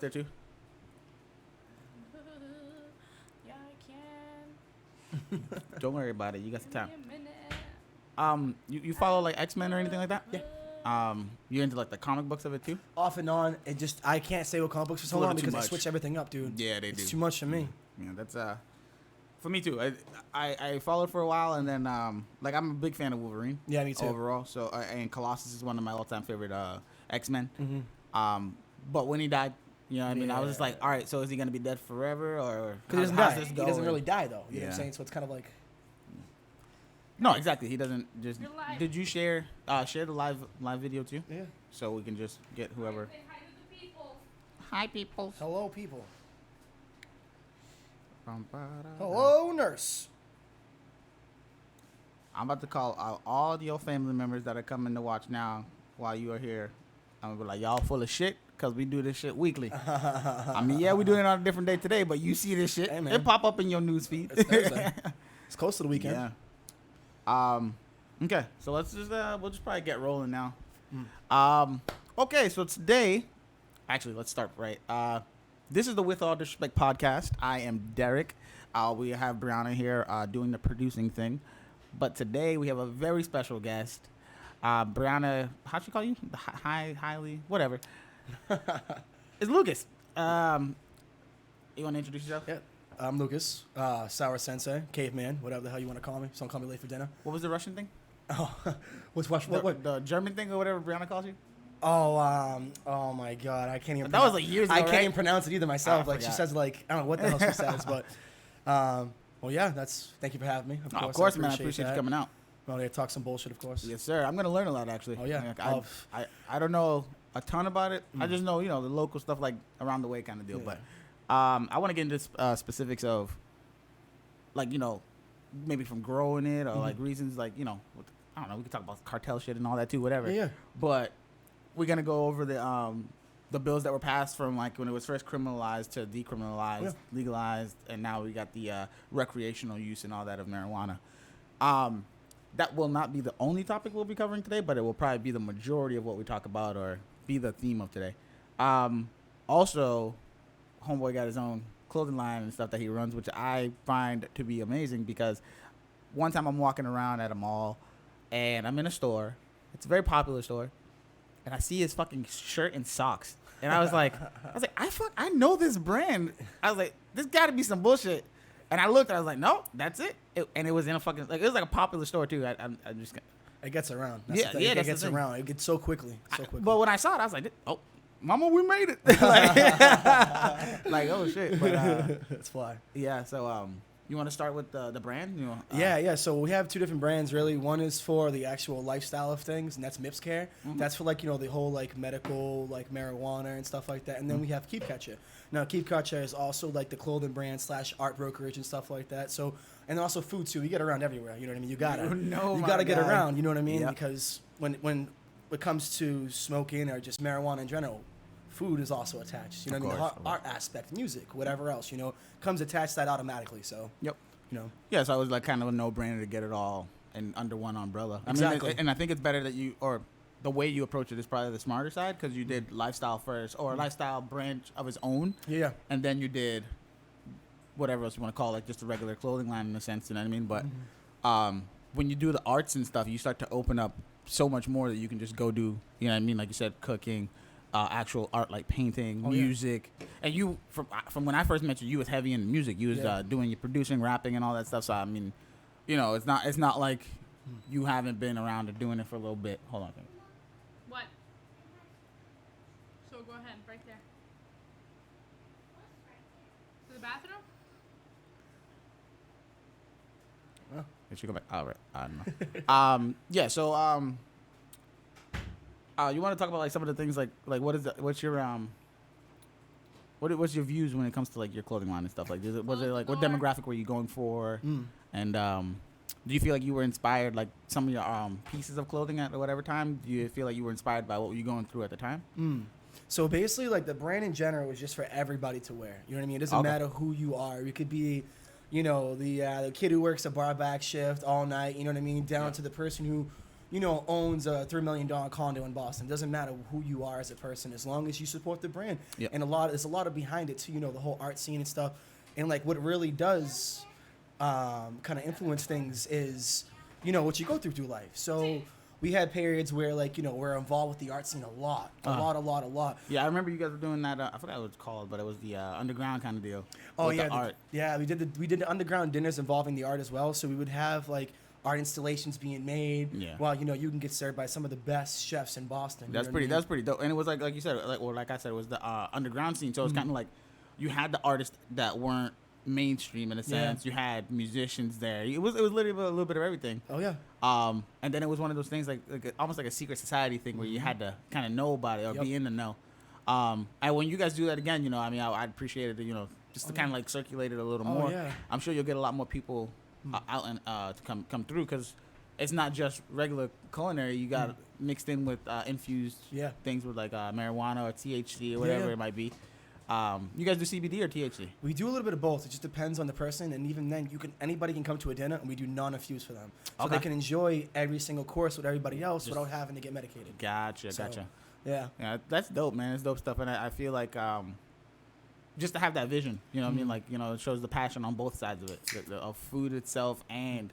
there too? Yeah, I can. Don't worry about it. You got some Give time. me a minute. You follow like X-Men or anything like that? Yeah. You into like the comic books of it too? Off and on. I can't stay with comic books for so a little long too because they much. switch everything up, dude. Yeah, they do. It's too much for me. Yeah, that's for me too. I followed for a while, and then like I'm a big fan of Wolverine. Yeah, me too. Overall, so and Colossus is one of my all-time favorite X-Men. Mm-hmm. But when he died, you know what I mean? I was just Yeah. like, all right, so is he gonna be dead forever, or Because he doesn't how's die. this He go? doesn't really die, though. You know what Yeah. I'm saying? So it's kind of like... No, exactly. He doesn't just. You're live. Did you share the live video too? Yeah. So we can just get whoever. Say hi to the people. Hi, people. Hello, people. Hello, nurse. I'm about to call out all your family members that are coming to watch now while you are here. I'm gonna be like, y'all full of shit, because we do this shit weekly. I mean, yeah, we doing it on a different day today, but you see this shit. Hey, man. It pop up in your news feed. It's Thursday. It's close to the weekend. Yeah. Okay, so let's just we'll just probably get rolling now. Okay, so today, actually, let's start right. This is the With All Disrespect podcast. I am Derek. We have Brianna here doing the producing thing, but today we have a very special guest. Brianna, how'd she call you? Highly, whatever. It's Lucas. You want to introduce yourself? Yeah. I'm Lucas, Soursensi, caveman, whatever the hell you want to call me. So don't call me late for dinner. What was the Russian thing? Oh, what? The German thing or whatever Brianna calls you? Oh my God, I can't even. That was like years ago, I can't right? even pronounce it either myself. I Like she forgot. says, like I don't know what the hell she says, but well, yeah. Thank you for having me. Of course, man. I appreciate you coming out. Well, they talk some bullshit, of course. Yes, sir. I'm gonna learn a lot, actually. Oh, yeah. Like, I don't know a ton about it. I just know, the local stuff, like around the way kind of deal. Yeah. But I want to get into specifics of, like, maybe from growing it or like reasons, like, I don't know. We can talk about cartel shit and all that too, whatever. Yeah. But we're gonna go over the bills that were passed from like when it was first criminalized to decriminalized, legalized, and now we got the recreational use and all that of marijuana. That will not be the only topic we'll be covering today, but it will probably be the majority of what we talk about or be the theme of today. Also, homeboy got his own clothing line and stuff that he runs, which I find to be amazing because one time I'm walking around at a mall and I'm in a store. It's a very popular store. And I see his fucking shirt and socks. And I was like, I know this brand. I was like, this got to be some bullshit. And I looked, and I was like, no, that's it. And it was in a fucking, like, it was like a popular store, too. I just, It gets around. Yeah, the thing. yeah, It that's gets the thing. around. It gets so quickly. but when I saw it, I was like, oh, mama, we made it. like, oh, shit. But, It's fly. yeah, so, you want to start with the brand? Yeah. So we have two different brands, really. One is for the actual lifestyle of things, and that's Mips Care. Mm-hmm. That's for, like, the whole, like, medical, like, marijuana and stuff like that. And then we have Keep Catcher. Now, Keep Catcher is also, like, the clothing brand / art brokerage and stuff like that. So, and also food, too. We get around everywhere. You know what I mean? You gotta. You gotta get around. You know what I mean? Yep. Because when it comes to smoking or just marijuana in general, food is also attached. You know what I mean? Of The course. art aspect, music, whatever else, comes attached to that automatically. So, Yep. Yeah, so it was like kind of a no-brainer to get it all under one umbrella. Exactly. And I think it's better that the way you approach it is probably the smarter side because you did lifestyle first or a lifestyle branch of its own. Yeah. And then you did whatever else you want to call it, just a regular clothing line in a sense, you know what I mean? But when you do the arts and stuff, you start to open up so much more that you can just go do, you know what I mean? Like you said, cooking, actual art like painting, music. And you, from when I first met you, you was heavy in music. You was doing your producing, rapping, and all that stuff. So, I mean, it's not like you haven't been around or doing it for a little bit. Hold on. What? So go ahead, right there. To the bathroom? Did she go back? All right. I don't know. Yeah. So, you want to talk about like some of the things like what's your what's your views when it comes to like your clothing line and stuff? Like, was it like what demographic were you going for? And do you feel like you were inspired like some of your pieces of clothing at whatever time? Do you feel like you were inspired by what were you going through at the time? So basically, like the brand in general was just for everybody to wear. You know what I mean? It doesn't matter who you are. You could be, the kid who works a bar back shift all night. You know what I mean? Down to the person who owns a $3 million condo in Boston. Doesn't matter who you are as a person, as long as you support the brand. Yep. And there's a lot of behind it too. The whole art scene and stuff. And like what really does kind of influence things is what you go through life. So we had periods where like we're involved with the art scene a lot. Yeah, I remember you guys were doing that. I forgot what it's called, but it was the underground kind of deal. Oh with yeah, the art. we did the underground dinners involving the art as well. So we would have like art installations being made. Yeah. While you can get served by some of the best chefs in Boston. That's pretty dope. And it was like you said, like I said, it was the underground scene. So it's kind of like you had the artists that weren't mainstream in a sense. You had musicians there. It was literally a little bit of everything. Oh yeah. And then it was one of those things like almost like a secret society thing where you had to kind of know about it or be in the know. And when you guys do that again, I'd appreciate it. Just to kind of like circulate it a little more. Yeah. I'm sure you'll get a lot more people out and to come through because it's not just regular culinary. You got mixed in with infused things with like marijuana or THC or whatever it might be. You guys do CBD or THC? We do a little bit of both. It just depends on the person, and even then, anybody can come to a dinner, and we do non-infused for them, so they can enjoy every single course with everybody else without having to get medicated. Gotcha. Yeah, that's dope, man. It's dope stuff, and I feel like just to have that vision, what I mean, like it shows the passion on both sides of it, of food itself and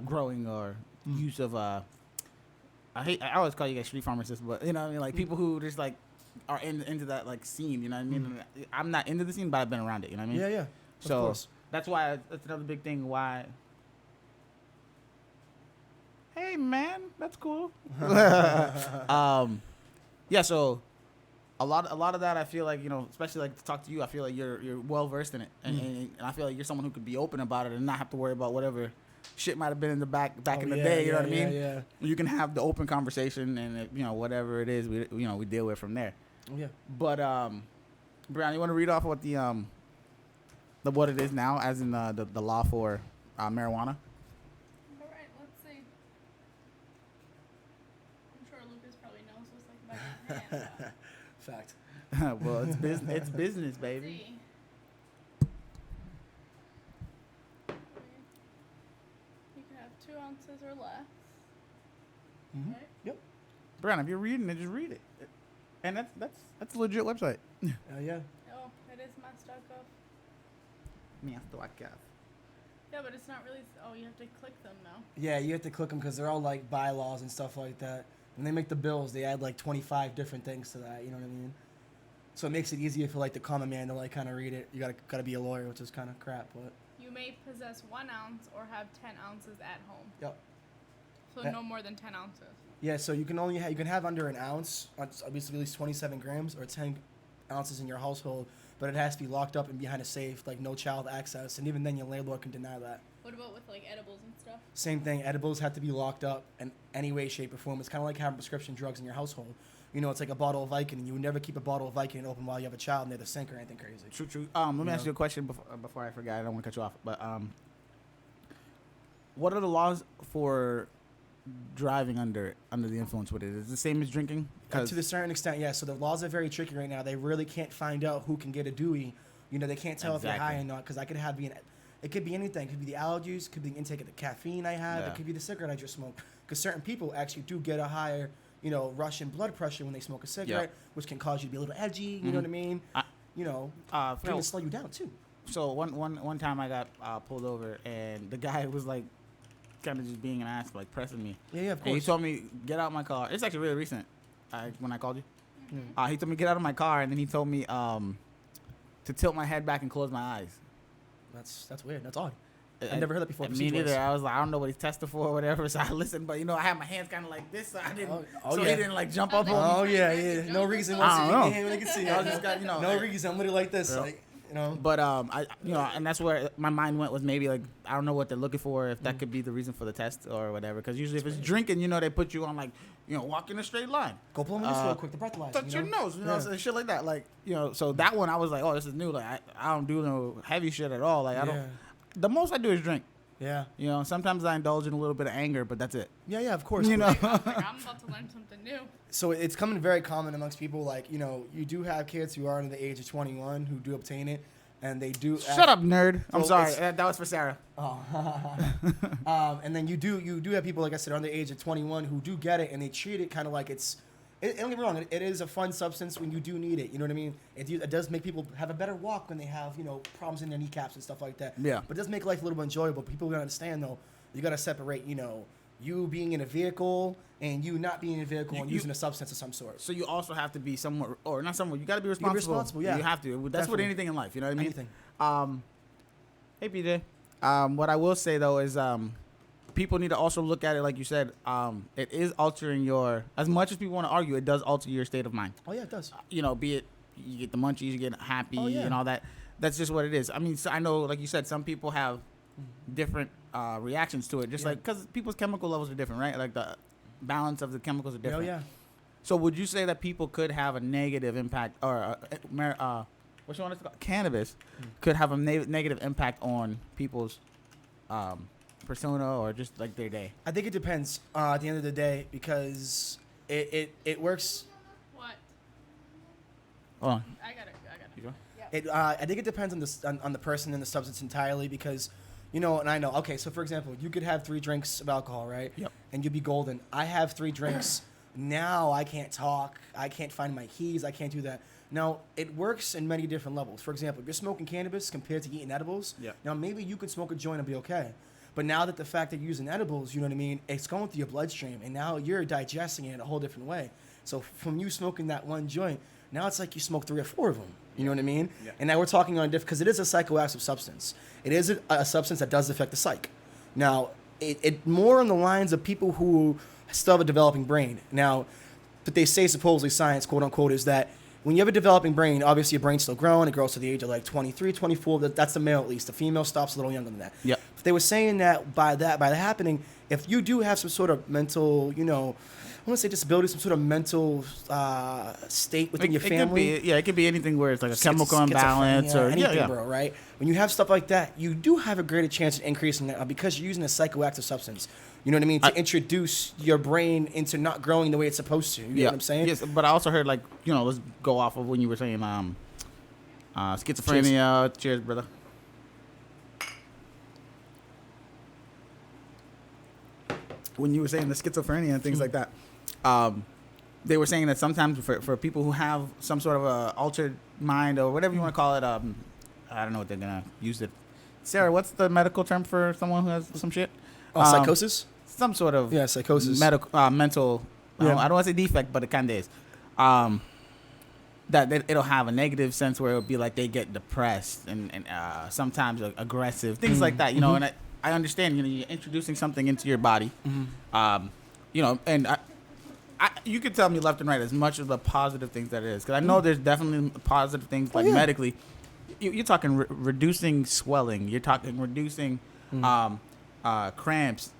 growing or use of I always call you guys street pharmacists, but like people who just like are into that like scene, what I mean? I'm not into the scene, but I've been around it, what I mean? Yeah. So that's why that's another big thing why. Hey man, that's cool. Yeah, so a lot of that I feel like, especially like to talk to you, I feel like you're well versed in it. And I feel like you're someone who could be open about it and not have to worry about whatever shit might have been in the back in the day, you know what I mean? Yeah. You can have the open conversation and whatever it is, we deal with from there. Yeah. But Brian, you want to read off what the what it is now, as in the law for marijuana? All right, let's see. I'm sure Lucas probably knows what's like back in his hand. Fact. Well, it's business. It's business, baby. See. You can have 2 ounces or less. Mm-hmm. Right? Yep. Brian, if you're reading it, just read it. And that's a legit website. Yeah. Oh, it is mass.gov. Wadcast. Yeah, but it's not really. Oh, you have to click them now. Yeah, you have to click them because they're all like bylaws and stuff like that. When they make the bills, they add like 25 different things to that. You know what I mean? So it makes it easier for like the common man to like kind of read it. You gotta be a lawyer, which is kind of crap, but. You may possess 1 ounce or have 10 ounces at home. Yep. So no more than 10 ounces. Yeah, so you can have under an ounce, obviously at least 27 grams or 10 ounces in your household, but it has to be locked up and behind a safe, like no child access, and even then your landlord can deny that. What about with like edibles and stuff? Same thing, edibles have to be locked up in any way, shape, or form. It's kind of like having prescription drugs in your household. It's like a bottle of Vicodin. You would never keep a bottle of Vicodin open while you have a child near the sink or anything crazy. True. Let me ask you a question before I forget. I don't want to cut you off, but what are the laws for driving under the influence with it? Is it the same as drinking? To a certain extent, yeah. So the laws are very tricky right now. They really can't find out who can get a Dewey. They can't tell if you're high or not, because it could be anything. It could be the allergies, it could be the intake of the caffeine I have, it could be the cigarette I just smoked. Because certain people actually do get a higher, rush in blood pressure when they smoke a cigarette, which can cause you to be a little edgy. You know what I mean? It can slow you down too. So one time I got pulled over, and the guy was like, kind of just being an ass, like pressing me. Yeah, of course. And he told me, get out of my car. It's actually really recent. When I called you, he told me get out of my car, and then he told me to tilt my head back and close my eyes. That's weird. That's odd. I've never heard that before. Me neither. I was like, I don't know what he's tested for or whatever. So I listened, but I had my hands kind of like this, so I didn't. He didn't like jump up on me. Oh yeah. No reason. I don't know. Can see. I just got no reason. I'm literally like this, like. But and that's where my mind went, was maybe like, I don't know what they're looking for, if that could be the reason for the test or whatever. Because usually if it's drinking, they put you on like, walk in a straight line. Go blow in this real quick, the breathalyzer. Touch your nose, so shit like that. Like, so that one I was like, oh, this is new. Like I don't do no heavy shit at all. Like I don't. The most I do is drink. Yeah. Sometimes I indulge in a little bit of anger, but that's it. Yeah, of course. I'm about to learn something new. So it's coming very common amongst people. Like, you do have kids who are under the age of 21 who do obtain it. and they do. Shut up, nerd. I'm Well, sorry. it's- That was for Sarah. And then you do have people, like I said, under the age of 21 who do get it, and they treat it kind of like it's. Don't get me wrong, it is a fun substance when you do need it. You know what I mean? It does make people have a better walk when they have, problems in their kneecaps and stuff like that. Yeah. But it does make life a little bit enjoyable. People gotta understand though, you gotta separate, you being in a vehicle and you not being in a vehicle and using a substance of some sort. So you also have to be somewhere, or not somewhere. You got to be be responsible. responsible, yeah. You have to. That's Definitely. with anything in life. You know what I mean? Anything. Hey, PJ. What I will say though is, people need to also look at it like you said. It is altering your. As much as people want to argue, it does alter your state of mind. Oh yeah, it does. Be it you get the munchies, you get happy, Oh, yeah. and all that. That's just what it is. I mean, so I know, like you said, some people have different reactions to it. Just like because people's chemical levels are different, right? Like the balance of the chemicals are different. Oh yeah. So would you say that people could have a negative impact, or what you want to call cannabis could have a negative impact on people's persona or just like their day? I think it depends at the end of the day because it works. What? Hold on. I got it. You go. I think it depends on the person and the substance entirely because, and I know. Okay, so for example, you could have 3 drinks of alcohol, right? Yep. And you'd be golden. I have 3 drinks. Now I can't talk. I can't find my keys. I can't do that. Now, it works in many different levels. For example, if you're smoking cannabis compared to eating edibles, Yep. now maybe you could smoke a joint and be okay. But now that the fact that you're using edibles, you know what I mean, it's going through your bloodstream, and now you're digesting it in a whole different way. So from you smoking that one joint, now it's like you smoke 3 or 4 of them. You know what I mean? Yeah. And now we're talking on a different, because it is a psychoactive substance. It is a substance that does affect the psyche. Now, it more on the lines of people who still have a developing brain. Now, but they say supposedly science, quote unquote, is that when you have a developing brain, obviously your brain's still growing. It grows to the age of like 23, 24. That's the male at least. The female stops a little younger than that. Yep. If they were saying that by that happening, if you do have some sort of mental, I want to say disability, some sort of mental state within your family. It could be anything where it's like a chemical Schizophrenia, imbalance or anything, bro, right? When you have stuff like that, you do have a greater chance of increasing that because you're using a psychoactive substance. You know what I mean? To introduce your brain into not growing the way it's supposed to. You know what I'm saying? Yes, but I also heard let's go off of when you were saying schizophrenia. Cheers, brother. When you were saying the schizophrenia and things like that, they were saying that sometimes for people who have some sort of a altered mind or whatever you want to call it, I don't know what they're gonna use it. Sarah, what's the medical term for someone who has some shit? Psychosis? Some sort of psychosis. Mental. Yeah. I don't want to say defect, but it kind of is. That it'll have a negative sense where it'll be like they get depressed and sometimes aggressive, things like that. And I understand. You're introducing something into your body. And you could tell me left and right as much of the positive things that it is, because I know there's definitely positive things medically. You're talking reducing swelling. You're talking reducing cramps.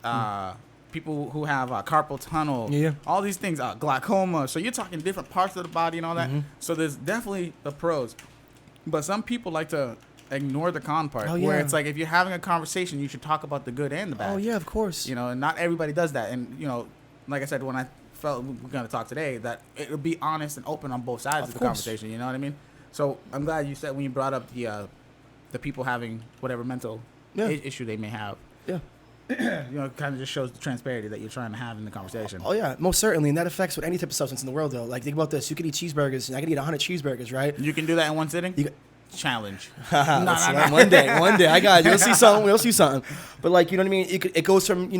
People who have carpal tunnel. Yeah. All these things. Glaucoma. So you're talking different parts of the body and all that. So there's definitely the pros. But some people like to ignore the con part. Where it's like if you're having a conversation, you should talk about the good and the bad. Oh, yeah, of course. And not everybody does that. And, like I said, when I felt we were going to talk today, that it would be honest and open on both sides of the conversation. You know what I mean? So I'm glad you said when you brought up the people having whatever mental issue they may have. Yeah. It kind of just shows the transparency that you're trying to have in the conversation. Oh, yeah, most certainly. And that affects with any type of substance in the world, though. Like, think about this. You could eat cheeseburgers, and I could eat 100 cheeseburgers, right? You can do that in one sitting? Challenge. No. One day. I got you. You'll see something. But, you know what I mean? It goes from,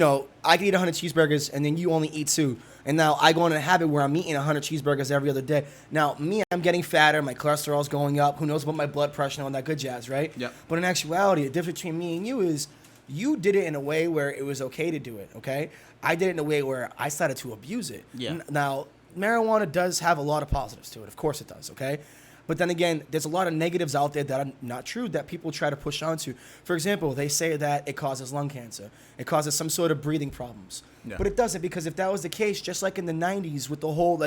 I could eat 100 cheeseburgers, and then you only eat 2. And now I go in a habit where I'm eating 100 cheeseburgers every other day. Now, I'm getting fatter. My cholesterol's going up. Who knows about my blood pressure and all that good jazz, right? Yep. But in actuality, the difference between me and you is you did it in a way where it was okay to do it, okay? I did it in a way where I started to abuse it. Yeah. Now, marijuana does have a lot of positives to it. Of course it does, okay? But then again, there's a lot of negatives out there that are not true that people try to push onto. For example, they say that it causes lung cancer. It causes some sort of breathing problems. Yeah. But it doesn't, because if that was the case, just like in the 90s with the whole,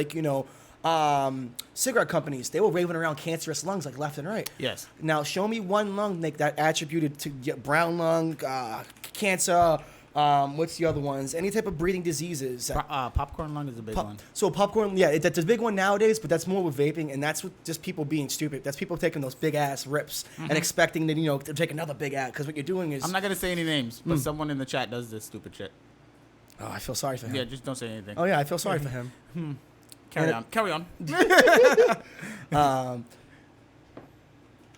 cigarette companies, they were waving around cancerous lungs like left and right. Yes. Now, show me one lung that attributed to brown lung, cancer, What's the other ones? Any type of breathing diseases. Popcorn lung is a big one. So popcorn, yeah, that's a big one nowadays, but that's more with vaping, and that's with just people being stupid. That's people taking those big ass rips and expecting that, to take another big ad, because what you're doing is... I'm not going to say any names, but someone in the chat does this stupid shit. Oh, I feel sorry for him. Yeah, just don't say anything. Oh, yeah, I feel sorry for him. Carry on.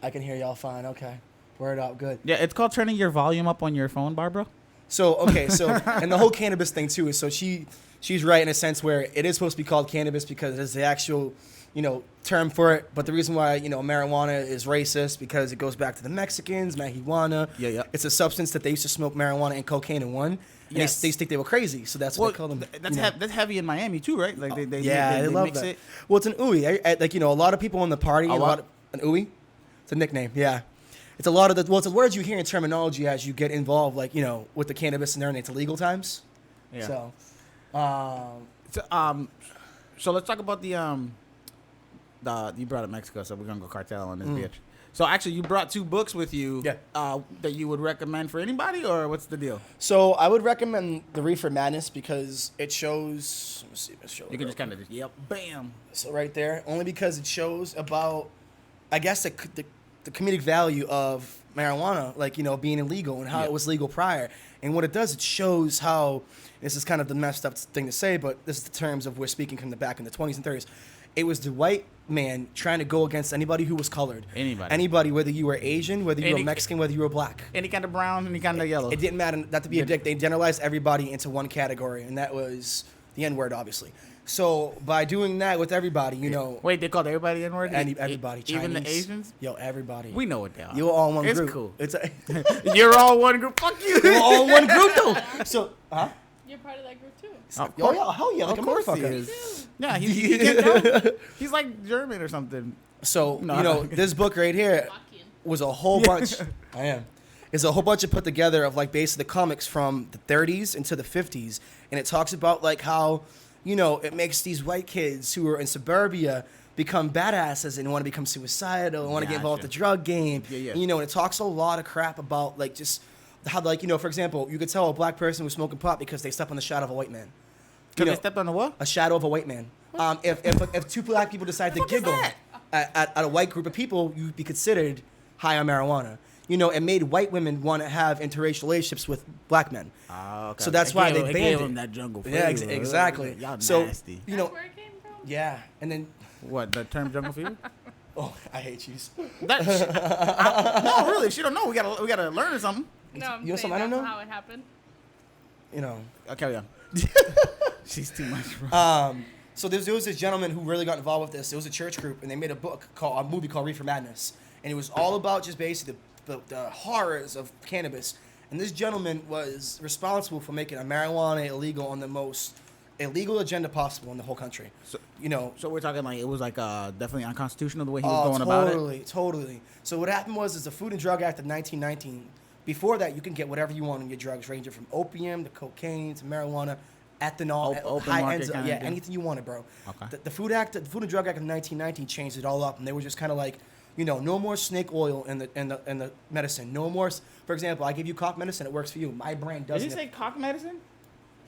I can hear y'all fine. Okay. Word up. Good. Yeah, it's called turning your volume up on your phone, Barbara. So, okay. So, and the whole cannabis thing, too, is so she's right in a sense where it is supposed to be called cannabis because it's the actual, term for it. But the reason why, marijuana is racist because it goes back to the Mexicans, marijuana. Yeah. It's a substance that they used to smoke marijuana and cocaine in one. And Yes. they think they were crazy, so that's what they call them. That's heavy in Miami too, right? Like they love mix that. it. Well, it's an ooey. A lot of people in the party. An ooey. It's a nickname. Yeah, it's a lot of it's the words you hear in terminology as you get involved, with the cannabis and there, and it's illegal times. Yeah. So, let's talk about the you brought up Mexico, so we're gonna go cartel on this bitch. So actually, you brought 2 books with you. Yeah. That you would recommend for anybody, or what's the deal? So I would recommend the Reefer Madness because it shows. Let me see if it shows. You can just kind of bam. So right there, only because it shows about, I guess the comedic value of marijuana, being illegal and how it was legal prior. And what it does, it shows how, this is kind of the messed up thing to say, but this is the terms of we're speaking from the back in the 20s and 30s. It was the white man trying to go against anybody who was colored. Anybody, whether you were Asian, whether you were Mexican, whether you were black. Any kind of brown, any kind of yellow. It didn't matter, not to be a dick. They generalized everybody into one category, and that was the N-word, obviously. So by doing that with everybody, Wait, they called everybody N-word? Everybody. Chinese, even the Asians? Yo, everybody. We know what they are. You're all one group. It's cool. You're all one group. Fuck you. We're all one group, though. So, You're part of that group too. Hell yeah, like of a course motherfucker. he is. Yeah, he can't go. He's like German or something. So, this book right here was a whole bunch. I am. It's a whole bunch of put together of basically the comics from the 30s into the 50s. And it talks about how, it makes these white kids who are in suburbia become badasses and want to become suicidal and want to get involved with the drug game. Yeah. And, it talks a lot of crap about just how, for example, you could tell a black person was smoking pot because they stepped on the shadow of a white man. Because they stepped on the what? A shadow of a white man. If 2 black people decide to giggle at a white group of people, you'd be considered high on marijuana. It made white women want to have interracial relationships with black men. Oh, okay. So that's why they banned gave it. them that jungle flavor. Yeah, exactly. Y'all so, nasty. That's where it came from? Yeah, and then... What, the term jungle fever? Oh, I hate you. No, really, she don't know. We gotta learn something. No, I'm You know saying something I don't that's know? how it happened. Carry on. She's too much, bro. So there was this gentleman who really got involved with this. It was a church group, and they made a movie called Reefer Madness, and it was all about just basically the horrors of cannabis. And this gentleman was responsible for making marijuana illegal on the most illegal agenda possible in the whole country. So, So we're talking it was definitely unconstitutional the way he was going about it. Totally. So what happened was the Food and Drug Act of 1919. Before that, you can get whatever you want in your drugs, ranging from opium to cocaine to marijuana, ethanol, Open high market ends, kinda thing. anything you wanted, bro. Okay. The Food and Drug Act of 1919 changed it all up, and they were just kind of no more snake oil in the medicine. No more. For example, I give you cough medicine, it works for you. My brain doesn't. Did you say cock medicine?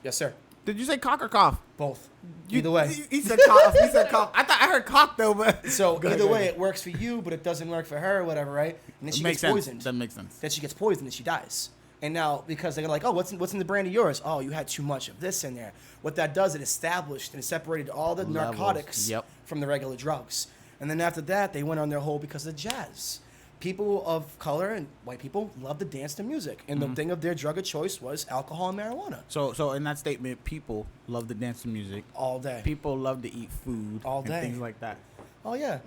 Yes, sir. Did you say cock or cough? Both. Either way. He said cough. He said cough. I thought I heard cock though, but so either way, it works for you, but it doesn't work for her or whatever, right? And then she gets poisoned. That makes sense. Then she gets poisoned and she dies. And now, because they're like, oh, what's in the brand of yours? Oh, you had too much of this in there. What that does, it established and separated all the narcotics from the regular drugs. And then after that, they went on their whole because of jazz. People of color and white people love to dance to music. And the thing of their drug of choice was alcohol and marijuana. So in that statement, people love to dance to music. All day. People love to eat food. All day. And things like that. Oh, yeah.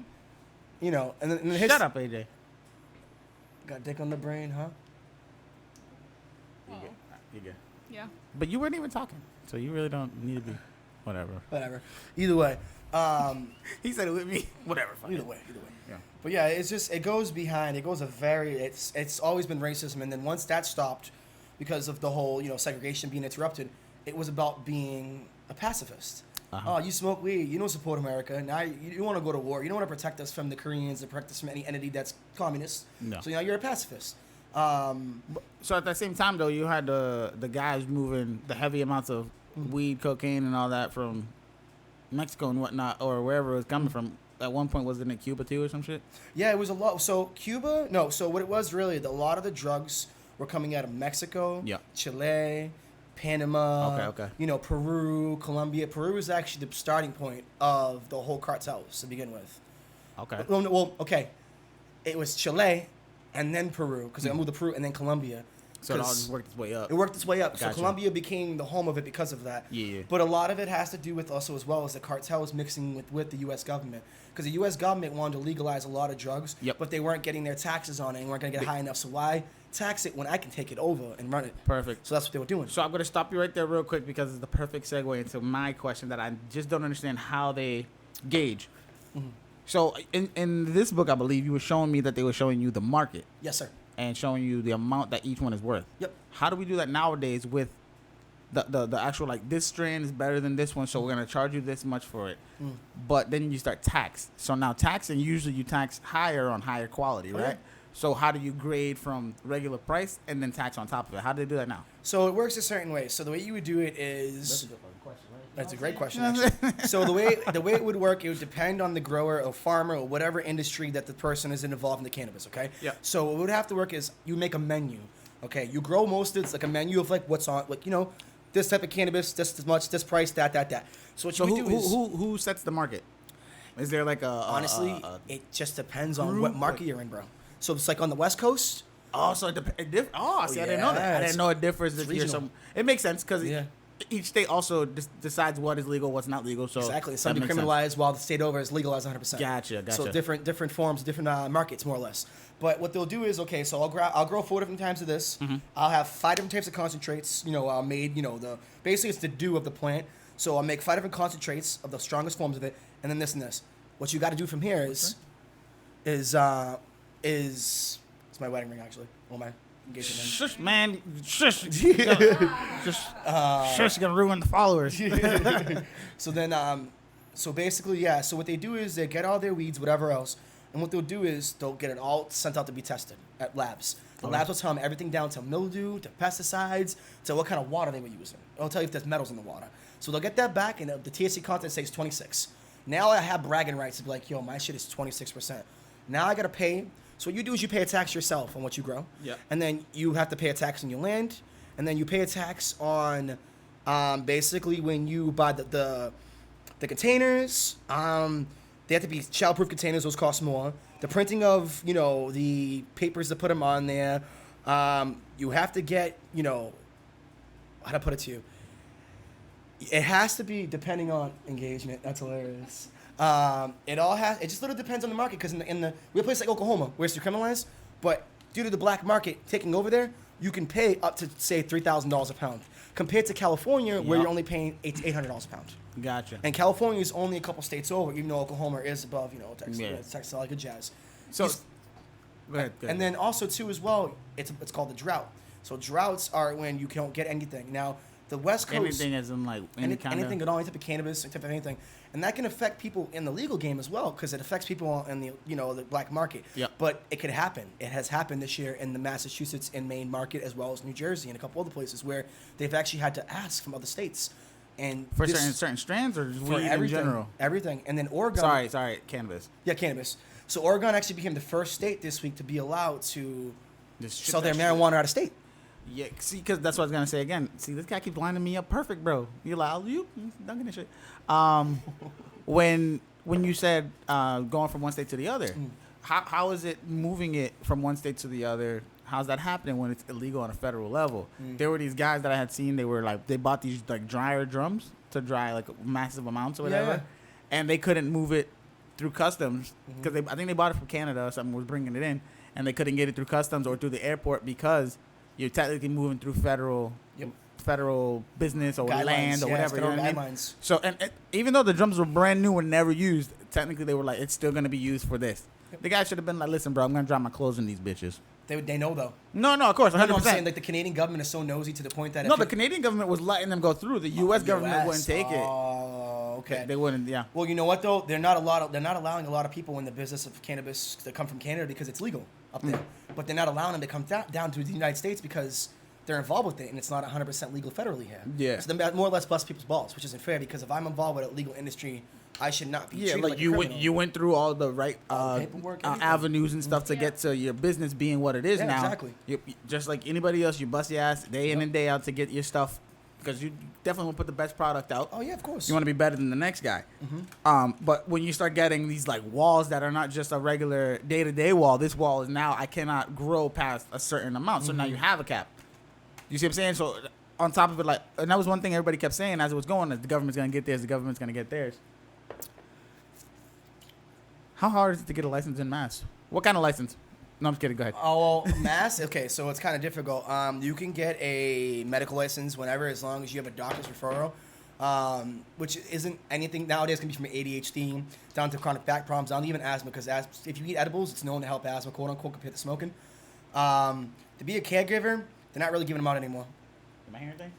And then Shut up, AJ. Got dick on the brain, huh? You good. Yeah. But you weren't even talking, so you really don't need to be. Whatever. Either way. He said it with me. Whatever. Either way. Yeah. But yeah, it's just, it goes it's always been racism. And then once that stopped, because of the whole, segregation being interrupted, it was about being a pacifist. Oh, you smoke weed. You don't support America. Now you want to go to war. You don't want to protect us from the Koreans or protect us from any entity that's communist. No. So now you're a pacifist. So at the same time, though, you had the guys moving the heavy amounts of weed, cocaine, and all that from Mexico and whatnot, or wherever it was coming from. At one point, was it in Cuba too, or some shit? Yeah, it was a lot. So Cuba, no. So what it was really, a lot of the drugs were coming out of Mexico, Chile, Panama, okay. You know, Peru, Colombia. Peru was actually the starting point of the whole cartels to begin with. Okay. Well, okay. It was Chile, and then Peru, because they moved to Peru, and then Colombia. So it all just worked its way up. It worked its way up. Gotcha. So Colombia became the home of it because of that. Yeah. But a lot of it has to do with also as well as the cartel was mixing with the U.S. government. Because the U.S. government wanted to legalize a lot of drugs, but they weren't getting their taxes on it and weren't going to get high enough. So why tax it when I can take it over and run it? Perfect. So that's what they were doing. So I'm going to stop you right there real quick because it's the perfect segue into my question that I just don't understand how they gauge. Mm-hmm. So in this book, I believe you were showing me that they were showing you the market. Yes, sir. And showing you the amount that each one is worth. Yep. How do we do that nowadays with the actual, like, this strand is better than this one, so we're going to charge you this much for it. But then you start tax. So now taxing, usually you tax higher on higher quality, right? So how do you grade from regular price and then tax on top of it? How do they do that now? So it works a certain way. So the way you would do it is... That's a great question, actually. So the way it would work, it would depend on the grower or farmer or whatever industry that the person is involved in the cannabis, okay? Yeah. So what would have to work is you make a menu, okay? You grow most of it's like a menu of like what's on, like, you know, this type of cannabis, this much, this price, that. So what you would do is... Who sets the market? Is there like a... Honestly, it just depends on what market you're in, bro. So it's like on the West Coast... Oh, so I didn't know that. I didn't know it differs. It makes sense because each state also decides what is legal, what's not legal. So exactly, some decriminalized while the state over is legalized 100%. Gotcha. So different forms, different markets, more or less. But what they'll do is, okay, so I'll grow 4 different types of this. Mm-hmm. I'll have 5 different types of concentrates. You know, made. You know, basically it's the dew of the plant. So I'll make 5 different concentrates of the strongest forms of it, and then this and this. What you got to do from here is it's my wedding ring actually. Well, my engagement ring. Shush, man. Shush. Shush, gonna ruin the followers. So then, so basically, yeah. So what they do is they get all their weeds, whatever else, and what they'll do is they'll get it all sent out to be tested at labs. The labs will tell them everything down to mildew, to pesticides, to what kind of water they were using. It'll tell you if there's metals in the water. So they'll get that back, and the THC content says 26. Now I have bragging rights to be like, yo, my shit is 26%. Now I gotta pay. So what you do is you pay a tax yourself on what you grow. Yeah. And then you have to pay a tax on your land, and then you pay a tax on, basically when you buy the containers. They have to be childproof containers. Those cost more. The printing of, you know, the papers to put them on there. You have to get, you know, how to put it to you. It has to be depending on engagement. That's hilarious. It just literally depends on the market, because we have a place like Oklahoma where it's decriminalized, but due to the black market taking over there, you can pay up to, say, $3,000 a pound, compared to California where you're only paying $800 a pound. Gotcha. And California is only a couple states over, even though Oklahoma is above, you know, Texas, like a jazz. So, go ahead. And then also too as well, it's called the drought. So droughts are when you don't get anything. Now the West Coast, anything as in like anything at all, any type of cannabis, any type of anything, and that can affect people in the legal game as well, because it affects people in the the black market. Yeah. But it could happen. It has happened this year in the Massachusetts and Maine market, as well as New Jersey and a couple other places where they've actually had to ask from other states. And for certain strands, or just weed in general? Everything. And then Oregon. Sorry, cannabis. Yeah, cannabis. So Oregon actually became the first state this week to be allowed to sell their marijuana out of state. Yeah, see, because that's what I was gonna say again. See, this guy keeps lining me up perfect, bro. You like you dunking this shit. When you said going from one state to the other, how is it moving it from one state to the other? How's that happening when it's illegal on a federal level? There were these guys that I had seen. They bought these like dryer drums to dry like massive amounts or whatever, and they couldn't move it through customs because I think they bought it from Canada or something, was bringing it in, and they couldn't get it through customs or through the airport because you're technically moving through federal business or guidelines, land or whatever. You know what I mean? Guidelines. So and even though the drums were brand new and never used, technically they were like, it's still gonna be used for this. The guy should have been like, listen, bro, I'm gonna dry my clothes in these bitches. They know though. No, of course, 100%. I'm saying, like, the Canadian government is so nosy to the point that the Canadian government was letting them go through. The U.S. government wouldn't take it. Oh, okay. They wouldn't. Yeah. Well, you know what though? They're not allowing a lot of people in the business of cannabis to come from Canada because it's legal up there. But they're not allowing them to come down to the United States because they're involved with it, and it's not 100% legal federally here. Yeah. So they more or less bust people's balls, which isn't fair because if I'm involved with a legal industry, I should not be treated like a criminal. You went through all the right paperwork, everything. avenues and stuff to get to your business being what it is now. Exactly. Just like anybody else, you bust your ass day in and day out to get your stuff because you definitely want to put the best product out. Oh yeah, of course. You want to be better than the next guy. But when you start getting these like walls that are not just a regular day-to-day wall, this wall is now I cannot grow past a certain amount. So now you have a cap. You see what I'm saying? So on top of it, like, and that was one thing everybody kept saying as it was going, is the government's gonna get theirs, the government's gonna get theirs. How hard is it to get a license in Mass? What kind of license? No, I'm just kidding. Go ahead. Oh, well, Mass? Okay, so it's kind of difficult. You can get a medical license whenever, as long as you have a doctor's referral, which isn't anything nowadays. Can be from ADHD down to chronic back problems, down to even asthma, because if you eat edibles, it's known to help asthma, quote unquote, compared to smoking. To be a caregiver, they're not really giving them out anymore. Am I hearing things?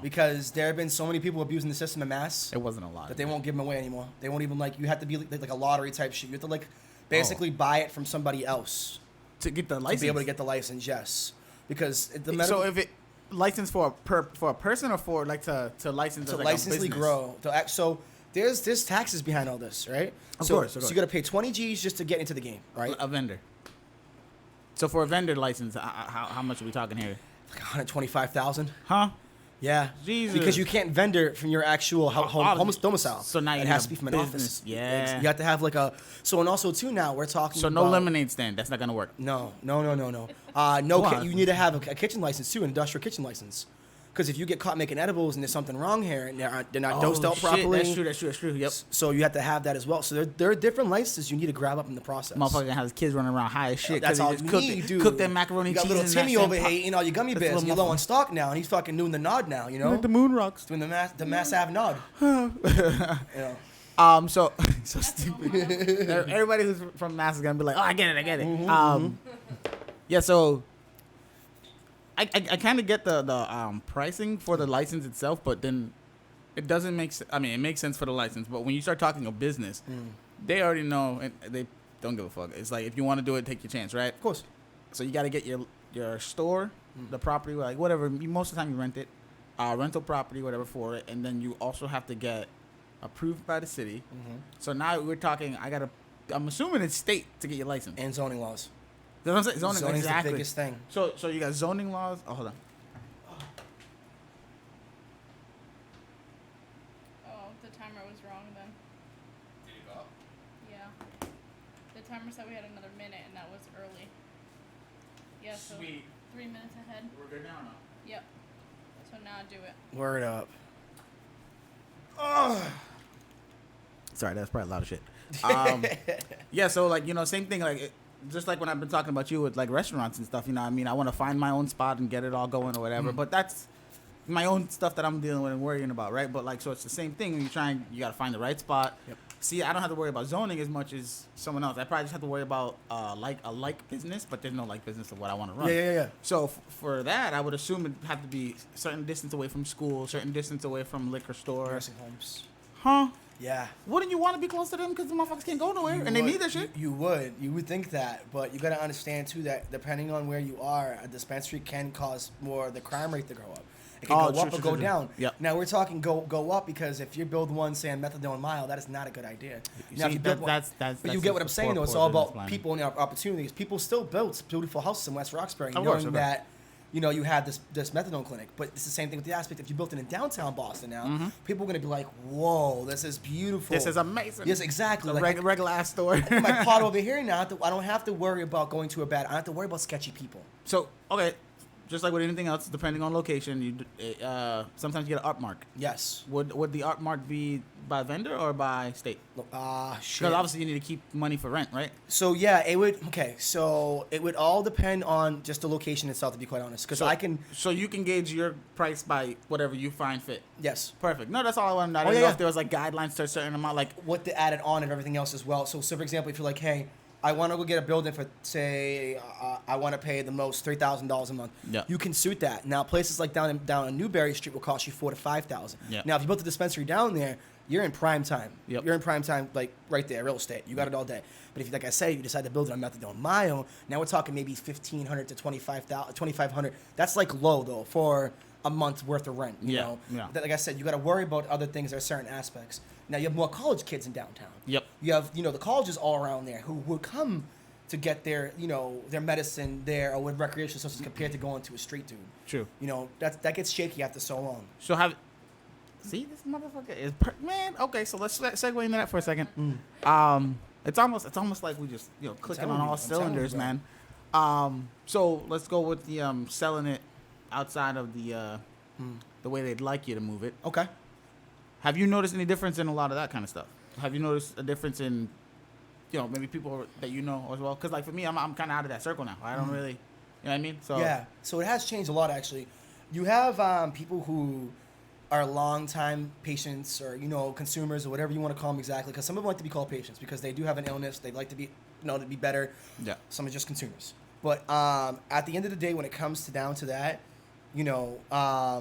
Because there have been so many people abusing the system in Mass. It wasn't a lot. That they won't give them away anymore. They won't even you have to be like a lottery type shit. You have to basically buy it from somebody else to get the license. To be able to get the license, yes. Because so if it license for a person or for to license to like licensely grow. So there's taxes behind all this, right? Of course. So you got to pay 20 G's just to get into the game, right? A vendor. So for a vendor license, how much are we talking here? Like 125,000. Huh? Yeah. Jesus. Because you can't vendor from your actual home domicile. So now it has to be from an office. Yeah. You have to have and also too now we're talking. So no lemonade stand. That's not gonna work. No. You need to have a kitchen license too, an industrial kitchen license. Because if you get caught making edibles and there's something wrong here and they're not dosed out properly. That's true. Yep. So you have to have that as well. So there are different licenses you need to grab up in the process. Motherfucker gonna have his kids running around high as shit. That's all you need, dude. Cook that macaroni you got cheese. Little Timmy over here eating all your gummy bears. And you're low on stock now, and he's fucking doing the nod now. You know, like the moon rocks, doing the Mass Ave nod. So stupid. Everybody who's from Mass is gonna be like, oh, I get it. Yeah. So. I kind of get the pricing for the license itself, but then it doesn't make sense. I mean, it makes sense for the license, but when you start talking a business, they already know and they don't give a fuck. It's like if you want to do it, take your chance, right? Of course. So you got to get your store, the property, like whatever. Most of the time you rent it, rental property, whatever for it, and then you also have to get approved by the city. So now we're talking. I'm assuming it's state to get your license and zoning laws. You know what I'm saying? Zoning is the biggest thing. So you got zoning laws. Oh, hold on. Oh, the timer was wrong then. Did it go up? Yeah. The timer said we had another minute, and that was early. Yeah, so Sweet. 3 minutes ahead. We're good now or not? Yep. So now do it. Word up. Oh. Sorry, that's probably a lot of shit. Yeah, so same thing, just like when I've been talking about you with restaurants and stuff, I mean, I want to find my own spot and get it all going or whatever, but that's my own stuff that I'm dealing with and worrying about, right? But so it's the same thing when you got to find the right spot. Yep. See, I don't have to worry about zoning as much as someone else. I probably just have to worry about a business, but there's no business of what I want to run. Yeah. So for that, I would assume it'd have to be a certain distance away from school, certain distance away from liquor store. Nursing homes. Huh? Yeah. Wouldn't you want to be close to them because the motherfuckers can't go nowhere and they need that shit? You would think that, but you got to understand too that depending on where you are, a dispensary can cause more the crime rate to go up. It can go up or go down. Yep. Now we're talking go up because if you build one, say, on methadone mile, that is not a good idea. Now, if you build one, but you get what I'm saying though. It's all about people and opportunities. People still built beautiful houses in West Roxbury, knowing that. You have this methadone clinic, but it's the same thing with the aspect. If you built it in downtown Boston now, people are going to be like, whoa, this is beautiful. This is amazing. Yes, exactly. Regular ass store. My pot over here now, I don't have to worry about going to a bad. I don't have to worry about sketchy people. So, okay, just like with anything else, depending on location, sometimes you get an art mark. Yes. Would the art mark be by vendor or by state? Shit. Because obviously you need to keep money for rent, right? So yeah, it would. Okay, so it would all depend on just the location itself, to be quite honest. Because I can. So you can gauge your price by whatever you find fit. Yes. Perfect. No, that's all I want to know. I didn't know if there was guidelines to a certain amount, what the added on and everything else as well. So for example, if you're like, hey. I want to go get a building for, say, I want to pay the most $3,000 a month. Yeah. You can suit that. Now, places like down on Newberry Street will cost you $4,000 to $5,000. Yeah. Now, if you built a dispensary down there, you're in prime time. Yep. You're in prime time, like right there, real estate. You got it all day. But if, like I said, you decide to build it on Methadone Mile, now we're talking maybe $1,500 to $2,500. That's like low though for a month's worth of rent. You know. Yeah. Like I said, you got to worry about other things. There are certain aspects. Now you have more college kids in downtown. Yep. You have the colleges all around there who would come to get their their medicine there or with recreational sources compared to going to a street dude. True. That gets shaky after so long. So see this motherfucker is man. Okay, so let's segue into that for a second. It's almost like we just clicking on all cylinders, man. So let's go with the selling it outside of the way they'd like you to move it. Okay. Have you noticed any difference in a lot of that kind of stuff? Have you noticed a difference in maybe people that you know as well? Because like for me, I'm kind of out of that circle now. I don't really, you know what I mean? So yeah. So it has changed a lot actually. You have people who are long-time patients or consumers or whatever you want to call them exactly, because some of them like to be called patients because they do have an illness. They like to be to be better. Yeah. Some are just consumers. But at the end of the day, when it comes down to that, a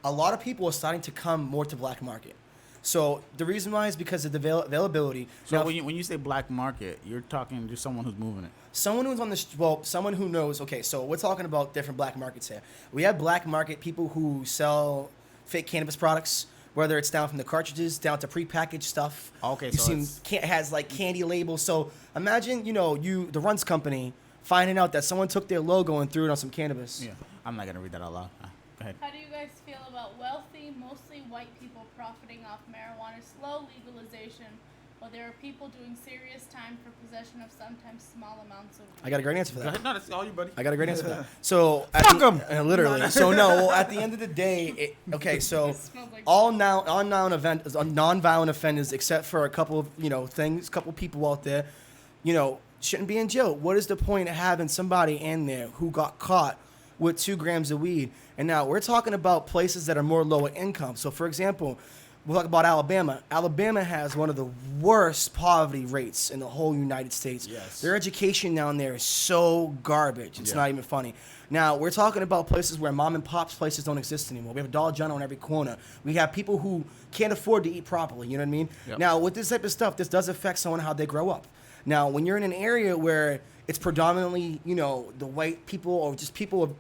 lot of people are starting to come more to black market. So the reason why is because of the availability. So now, when you say black market, you're talking just someone who's moving it. Someone who's on the someone who knows. Okay, so we're talking about different black markets here. We have black market people who sell fake cannabis products, whether it's down from the cartridges down to prepackaged stuff. Okay, you so see has like candy labels. So imagine the Runs company finding out that someone took their logo and threw it on some cannabis. Yeah, I'm not gonna read that out loud. Go ahead. How do you guys feel about wealthy, mostly white people profiting off marijuana's slow legalization, while there are people doing serious time for possession of sometimes small amounts of weed? I got a great answer for Go that. ahead. No, that's all you, buddy. I got a great answer for that. So Fuck 'em! Literally. So no. Well, at the end of the day, so It smells like all non-violent offenders, except for a couple of things, couple people out there, shouldn't be in jail. What is the point of having somebody in there who got caught with 2 grams of weed? And now we're talking about places that are more lower income. So for example, we'll talk about Alabama. Alabama has one of the worst poverty rates in the whole United States. Yes. Their education down there is so garbage. It's not even funny. Now, we're talking about places where mom and pop's places don't exist anymore. We have a Dollar General on every corner. We have people who can't afford to eat properly. You know what I mean? Yep. Now, with this type of stuff, this does affect someone how they grow up. Now, when you're in an area where it's predominantly, the white people or just people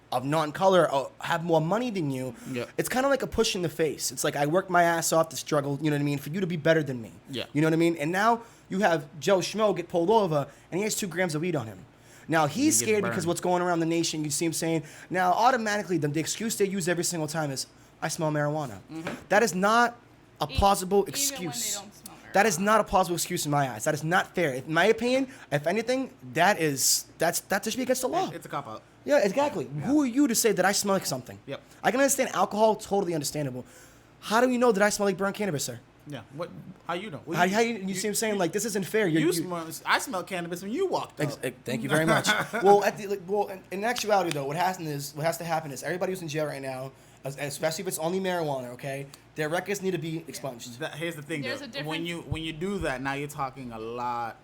of non-color or have more money than you, Yep. it's kind of like a push in the face. It's like I worked my ass off to struggle, you know what I mean, for you to be better than me. Yeah. You know what I mean? And now you have Joe Schmo get pulled over and he has 2 grams of weed on him. Now he's He gets scared because burned. what's going around the nation. You see him saying, now automatically the excuse they use every single time is, I smell marijuana. That is not a plausible Even when they excuse. don't smell That is marijuana. not a plausible excuse in my eyes. That is not fair. In my opinion, if anything, that should be against the law. It's a cop out. Yeah, exactly. Yeah. Who are you to say that I smell like something? Yep. I can understand alcohol, totally understandable. How do you know that I smell like burnt cannabis, sir? Yeah. What? How you know? What How you see him saying like this isn't fair? I smell cannabis when you walked up. Thank you very much. Well, in actuality though, what has to happen is everybody who's in jail right now, especially if it's only marijuana, okay, their records need to be expunged. Here's the thing, There's though. a difference. When you do that, now you're talking a lot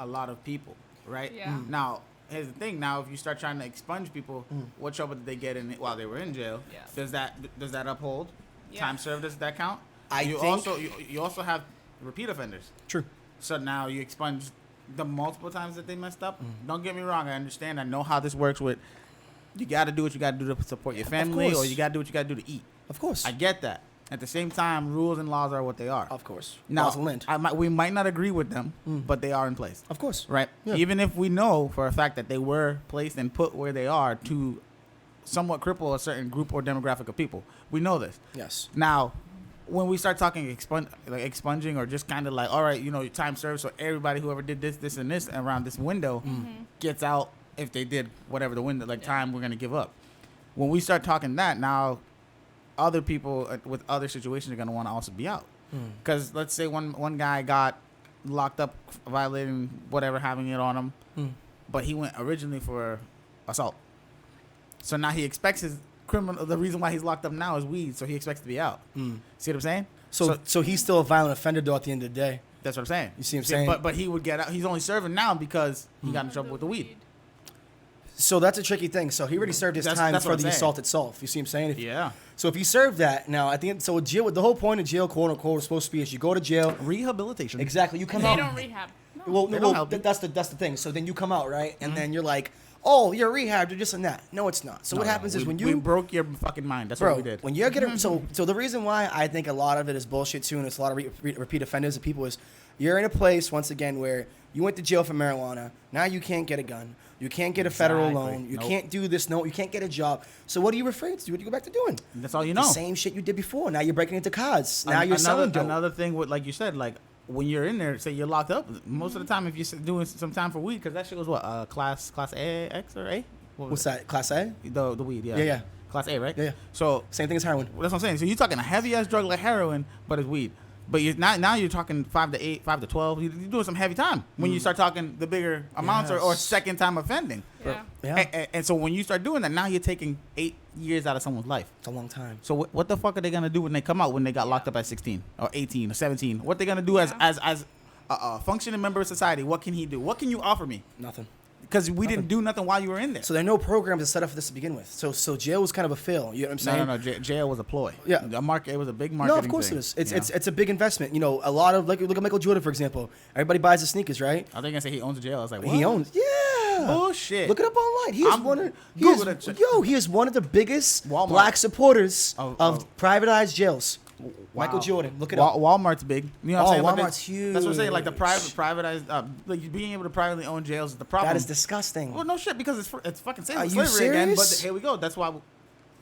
of people, right? Yeah. Now, here's the thing. Now, if you start trying to expunge people, what trouble did they get in while they were in jail? Yeah. Does that uphold? Yeah. Time served, does that count? You also have repeat offenders. True. So now you expunge the multiple times that they messed up. Don't get me wrong. I understand. I know how this works. With you got to do what you got to do to support your family, or you got to do what you got to do to eat. Of course. I get that. At the same time, rules and laws are what they are. Of course. Now, Laws of the land. we might not agree with them, but they are in place. Of course. Right? Yeah. Even if we know for a fact that they were placed and put where they are to somewhat cripple a certain group or demographic of people. We know this. Yes. Now, when we start talking expunging or just kind of like, all right, time served, so everybody, whoever did this, and this around this window gets out if they did whatever the window, time we're going to give up. When we start talking that, now other people with other situations are going to want to also be out. Because let's say one guy got locked up violating whatever, having it on him, but he went originally for assault. So now he expects his criminal. The reason why he's locked up now is weed, so he expects to be out. See what I'm saying? So he's still a violent offender though at the end of the day. That's what I'm saying. You see what I'm saying? But he would get out. He's only serving now because he got in trouble with the weed. So that's a tricky thing. So he already served his time for the assault itself. You see what I'm saying? Yeah. So if you serve that, now at the end, so jail, the whole point of jail, quote unquote, is supposed to be is you go to jail. Rehabilitation. Exactly. You come They out. don't rehab. No. Well, They don't help that's the thing. So then you come out, right? And then you're like, oh, you're rehabbed, you're this and that. No, it's not. So what happens is when you we broke your fucking mind. That's bro, what we did. when you're getting so the reason why I think a lot of it is bullshit too, and it's a lot of repeat offenders and people is you're in a place once again where you went to jail for marijuana. Now you can't get a gun. You can't get a federal loan. You can't do this. No, you can't get a job. So what are you afraid to do? What do you go back to doing? That's all you know. The same shit you did before. Now you're breaking into cards. Now you're selling dope. Another thing with, like you said, like when you're in there, say you're locked up. Most of the time, if you're doing some time for weed, because that shit was what class A, X or A. What's that? Class A? The weed, yeah. Yeah. Class A, right? Yeah. So same thing as heroin. that's what I'm saying. So you're talking a heavy ass drug like heroin, but it's weed. But you're now you're talking 5 to 8, 5 to 12. You're doing some heavy time when you start talking the bigger amounts or second time offending. Yeah. Yeah. And so when you start doing that, now you're taking 8 years out of someone's life. It's a long time. So what the fuck are they gonna do when they come out when they got locked up at 16 or 18 or 17? What they gonna do as a functioning member of society? What can he do? What can you offer me? Nothing. Because we didn't do nothing while you were in there. So there are no programs that set up for this to begin with. So jail was kind of a fail. You know what I'm saying? No. Jail was a ploy. Yeah. It was a big marketing. No, of course thing. it is. It's a big investment. You know, a lot of like look at Michael Jordan for example. Everybody buys his sneakers, right? I think I say he owns a jail. I was like, what? He owns. Yeah. Bullshit. Look it up online. He is one of the biggest Walmart. black supporters Of privatized jails. Michael Jordan. Look it up. Walmart's big. You know what I'm saying? Walmart's huge. That's what I'm saying. Like the privatized, like being able to privately own jails is the problem. That is disgusting. Well, no shit, because it's fucking Are slavery you serious? again. But here we go. That's why.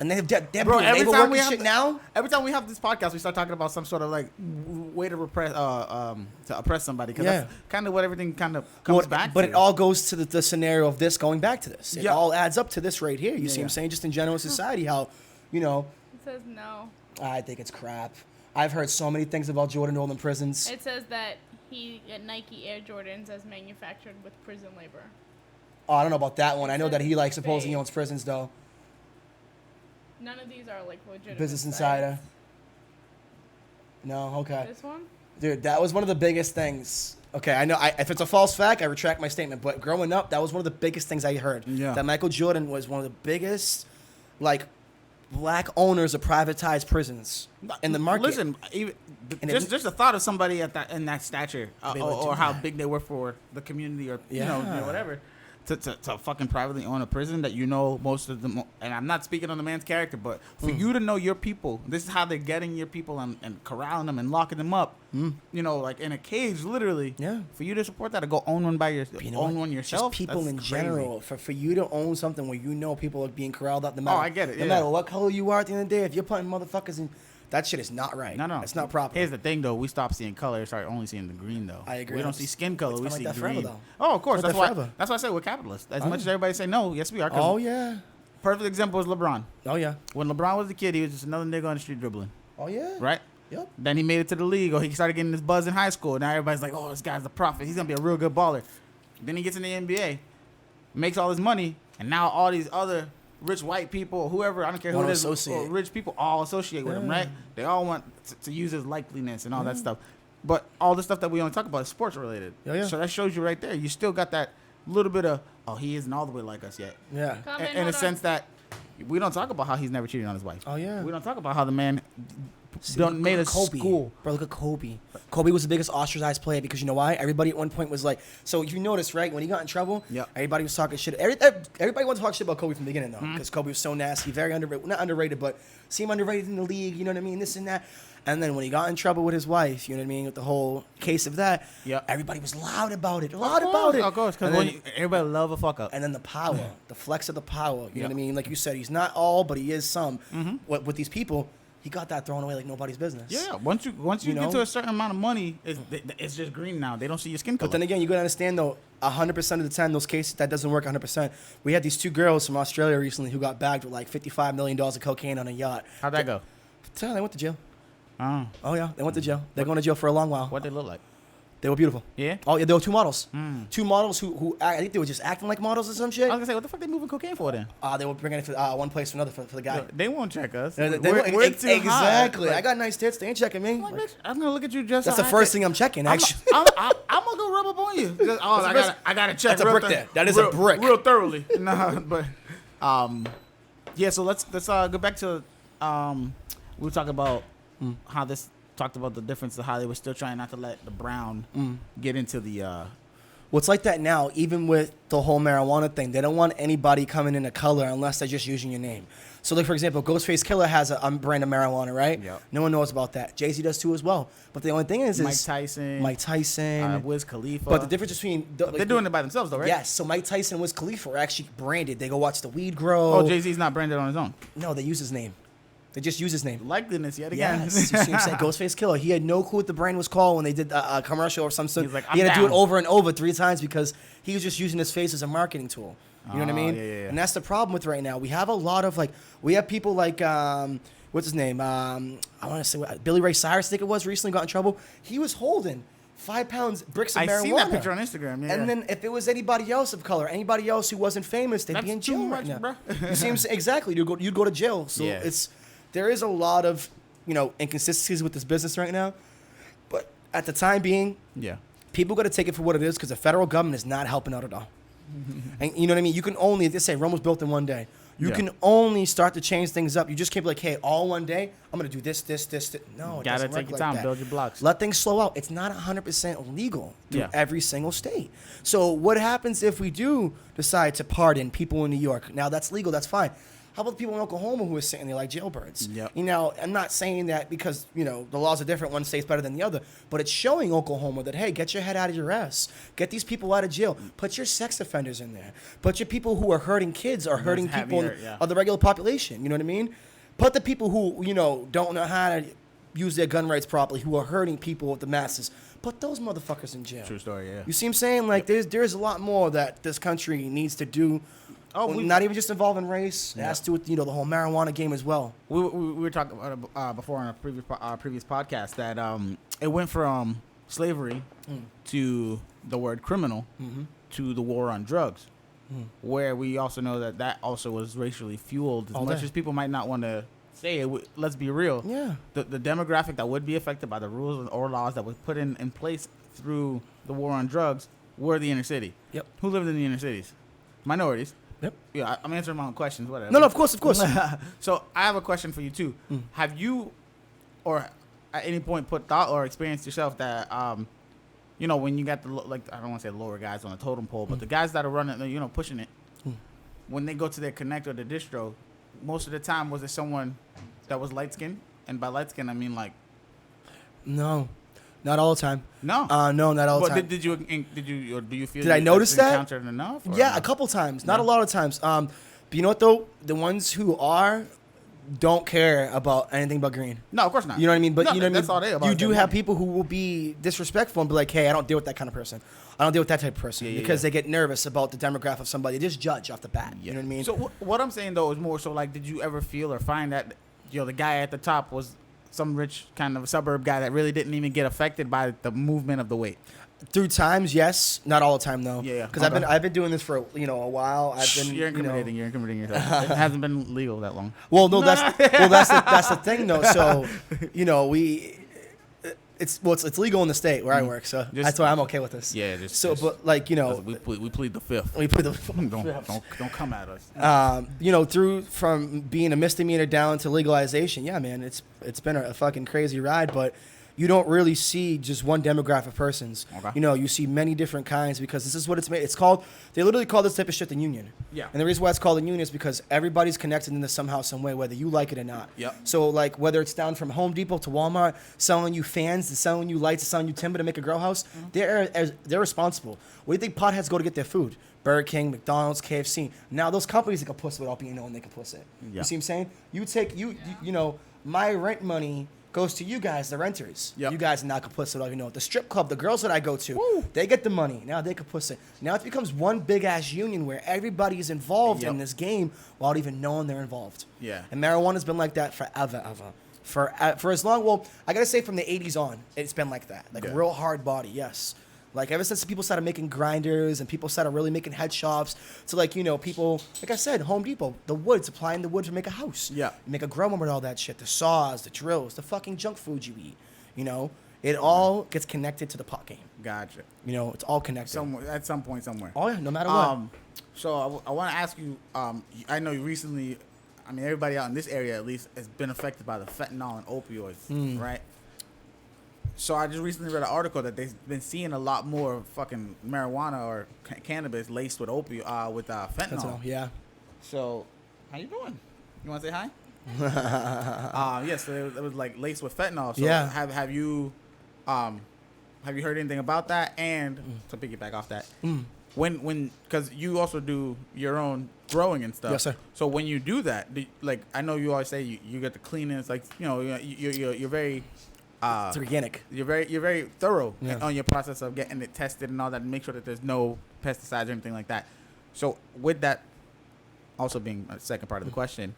And they're Bro, every labor time we working have shit now. Every time we have this podcast, we start talking about some sort of like way to repress, to oppress somebody. Because that's kind of what everything kind of comes back. But to. it all goes to the scenario of this going back to this. It Yeah. all adds up to this right here. You see what I'm saying? Just in general society, how, you know. It says no. I think it's crap. I've heard so many things about Jordan Nolan prisons. It says that he got Nike Air Jordans as manufactured with prison labor. Oh, I don't know about that one. I know that he like supposedly owns prisons though. None of these are like legitimate. Business sites. Insider. No, okay. This one? Dude, that was one of the biggest things. Okay, I know. If it's a false fact, I retract my statement. But growing up, that was one of the biggest things I heard. Yeah. That Michael Jordan was one of the biggest, like, black owners of privatized prisons in the market. Listen, just the thought of somebody in that stature, or how big they were for the community, or you know whatever, to fucking privately own a prison that you know most of them. And I'm not speaking on the man's character, but for you to know your people, this is how they're getting your people and corralling them and locking them up. You know, like in a cage, literally. Yeah. For you to support that, to go own one one yourself. Just people that's in crazy. general. For you to own something where you know people are being corralled up. No matter, I get it. No matter what color you are at the end of the day, if you're putting motherfuckers in, that shit is not right. No. It's not proper. Here's the thing, though. We stopped seeing color. Started only seeing the green, though. I agree. We don't see skin color. We It's see been like that green. forever, Oh, of course. It's been like that That's why I say we're capitalists. As much as everybody say no, yes, we are. Oh, yeah. Perfect example is LeBron. Oh, yeah. When LeBron was a kid, he was just another nigga on the street dribbling. Oh, yeah. Right? Yep. Then he made it to the league, or he started getting his buzz in high school. Now everybody's like, oh, this guy's the prophet. He's going to be a real good baller. Then he gets in the NBA, makes all his money, and now all these other rich white people, whoever, I don't care who it is, or rich people all associate with him, right? They all want to use his likeliness and all that stuff. But all the stuff that we only talk about is sports related. Yeah. So that shows you right there. You still got that little bit of, oh, he isn't all the way like us yet. Yeah. In a sense that we don't talk about how he's never cheated on his wife. Oh, yeah. We don't talk about how the man made a Kobe. school. Bro, look at Kobe. Kobe was the biggest ostracized player because you know why? Everybody at one point was like, so if you notice, right, when he got in trouble, everybody was talking shit. Everybody wanted to talk shit about Kobe from the beginning, though, because Kobe was so nasty, very underrated. Not underrated, but seemed underrated in the league, you know what I mean? This and that. And then when he got in trouble with his wife, you know what I mean, with the whole case of that, everybody was loud about it. Of course, because everybody love a fuck up. And then the power, the flex of the power, you know what I mean? Like you said, he's not all, but he is some. With these people, he got that thrown away like nobody's business. Yeah, once you get to a certain amount of money, it's just green now. They don't see your skin color. But then again, you gotta understand though, 100% of the time, those cases that doesn't work 100%. We had these two girls from Australia recently who got bagged with like $55 million of cocaine on a yacht. How'd that go? They went to jail. Oh, Oh yeah, they went to jail. They're going to jail for a long while. what they look like? They were beautiful. Yeah? Oh, yeah, there were 2 models. Mm. 2 models who I think they were just acting like models or some shit. I was going to say, what the fuck they moving cocaine for then? They were bringing it from one place to another for the guy. They won't check us. They We're too exactly. high. I got nice tits. They ain't checking me. I'm like, bitch, I'm going to look at you just That's so the I first can- thing I'm checking, actually. I'm going to go rub up on you. Just, I got to check. That's a real brick thor- there. That is real, a brick. Real thoroughly. Nah, but, yeah, so let's go back to, we were talking about how this talked about the difference of how they were still trying not to let the brown get into the Well, it's like that now, even with the whole marijuana thing. They don't want anybody coming in a color unless they're just using your name. So, like, for example, Ghostface Killer has a brand of marijuana, right? Yep. No one knows about that. Jay-Z does too as well. But the only thing is Mike Tyson, Wiz Khalifa. But the difference between... they're doing it by themselves, though, right? Yes. So Mike Tyson and Wiz Khalifa are actually branded. They go watch the weed grow. Oh, Jay-Z's not branded on his own. No, they use his name. They just use his name. Likeliness yet again. Yes, you see what I'm saying? Ghostface Killer. He had no clue what the brand was called when they did a commercial or something. He's like, he had to do I'm it down. over and over 3 times because he was just using his face as a marketing tool. You know what I Oh, mean? yeah, yeah, yeah. And that's the problem with right now. We have a lot of we have people like what's his name? I want to say Billy Ray Cyrus. I think it was recently got in trouble. He was holding 5 pounds bricks of marijuana. I seen that picture on Instagram. Yeah. And then if it was anybody else of color, anybody else who wasn't famous, they'd be in That's too jail much, right now. bro. You see what I'm saying? Exactly. You'd go to jail. So Yeah. there is a lot of inconsistencies with this business right now. But at the time being, yeah. people got to take it for what it is because the federal government is not helping out at all. And you know what I mean? You can only, they say Rome was built in one day. You Yeah. can only start to change things up. You just can't be like, hey, all one day, I'm going to do this. No, it Gotta doesn't take work your like time, that. build your blocks. Let things slow out. It's not 100% legal through Yeah. every single state. So what happens if we do decide to pardon people in New York? Now, that's legal. That's fine. How about the people in Oklahoma who are sitting there like jailbirds? Yep. I'm not saying that because, the laws are different. One state's better than the other. But it's showing Oklahoma that, hey, get your head out of your ass. Get these people out of jail. Put your sex offenders in there. Put your people who are hurting kids or hurting people of the regular population. You know what I mean? Put the people who, don't know how to use their gun rights properly, who are hurting people with the masses. Put those motherfuckers in jail. True story, yeah. You see what I'm saying? Like, there's a lot more that this country needs to do. Oh, Not even just involving race. It has to do with, the whole marijuana game as well. We were talking about it before on a previous podcast that it went from slavery to the word criminal to the war on drugs, where we also know that also was racially fueled. As much as people might not want to say it, let's be real. Yeah. The demographic that would be affected by the rules or laws that was put in place through the war on drugs were the inner city. Yep. Who lived in the inner cities? Minorities. Yep. Yeah, I'm answering my own questions. Whatever. No, of course. So I have a question for you too. Have you, or at any point, put thought or experienced yourself that, when you got I don't want to say the lower guys on the totem pole, but the guys that are running, pushing it, when they go to their connect or the distro, most of the time was it someone that was light skinned, and by light skinned I mean like. No, not all the time. No. No, not all the But time. did you or do you feel? Did I notice that? Encountered enough? Or Yeah, no? a couple times. Not a lot of times. But you know what though? The ones who don't care about anything but green. No, of course not. You know what I mean? But No, you know what I mean? that's all they about. You do Them have money. people who will be disrespectful and be like, "Hey, I don't deal with that kind of person. I don't deal with that type of person," Yeah, because they get nervous about the demographic of somebody. They just judge off the bat. You know what I mean? So what I'm saying though is more so like, did you ever feel or find that the guy at the top was some rich kind of suburb guy that really didn't even get affected by the movement of the weight? Through times, yes. Not all the time though. Yeah. Because Okay. I've been doing this for a while. I've been. You're incriminating. You're incriminating yourself. It hasn't been legal that long. Well, no, that's the thing though. So, it's legal in the state where I work, so that's why I'm okay with this. Yeah. But we plead the fifth. we put the Don't come at us. from being a misdemeanor down to legalization. Yeah, man, it's been a fucking crazy ride, but. You don't really see just one demographic of persons. Okay. You see many different kinds because this is what it's made. It's called. They literally call this type of shit the union. Yeah. And the reason why it's called a union is because everybody's connected in this somehow, some way, whether you like it or not. Yep. So like whether it's down from Home Depot to Walmart, selling you fans, to selling you lights, to selling you timber to make a grow house, they're responsible. Where do you think potheads go to get their food? Burger King, McDonald's, KFC. Now those companies that can puss without being known they can puss it. Yeah. You see what I'm saying? You take my rent money goes to you guys, the renters. Yep. You guys not complicit. The strip club, the girls that I go to, they get the money. Now they complicit. Now it becomes one big ass union where everybody is involved in this game without even knowing they're involved. Yeah. And marijuana's been like that forever. for as long. Well, I gotta say from the 80s on, it's been like that. Like Yeah. real hard body, yes. Like ever since people started making grinders and people started really making head shops, to like people like I said, Home Depot, the wood, supplying the wood to make a house. Yeah. Make a grow with all that shit, the saws, the drills, the fucking junk food you eat. It all gets connected to the pot game. Gotcha. It's all connected. Somewhere at some point somewhere. Oh yeah, no matter what. So I want to ask you. I know you recently. I mean, everybody out in this area at least has been affected by the fentanyl and opioids, right? So I just recently read an article that they've been seeing a lot more fucking marijuana or cannabis laced with fentanyl. Yeah. So, how you doing? You want to say hi? Yes, so it was like laced with fentanyl. So Yeah. Have you heard anything about that? And to piggyback off that, when because you also do your own growing and stuff. Yes, sir. So when you do that, I know you always say you get the cleanest. Like you're very. It's organic. You're very thorough Yeah. on your process of getting it tested and all that, and make sure that there's no pesticides or anything like that. So with that, also being a second part of the question,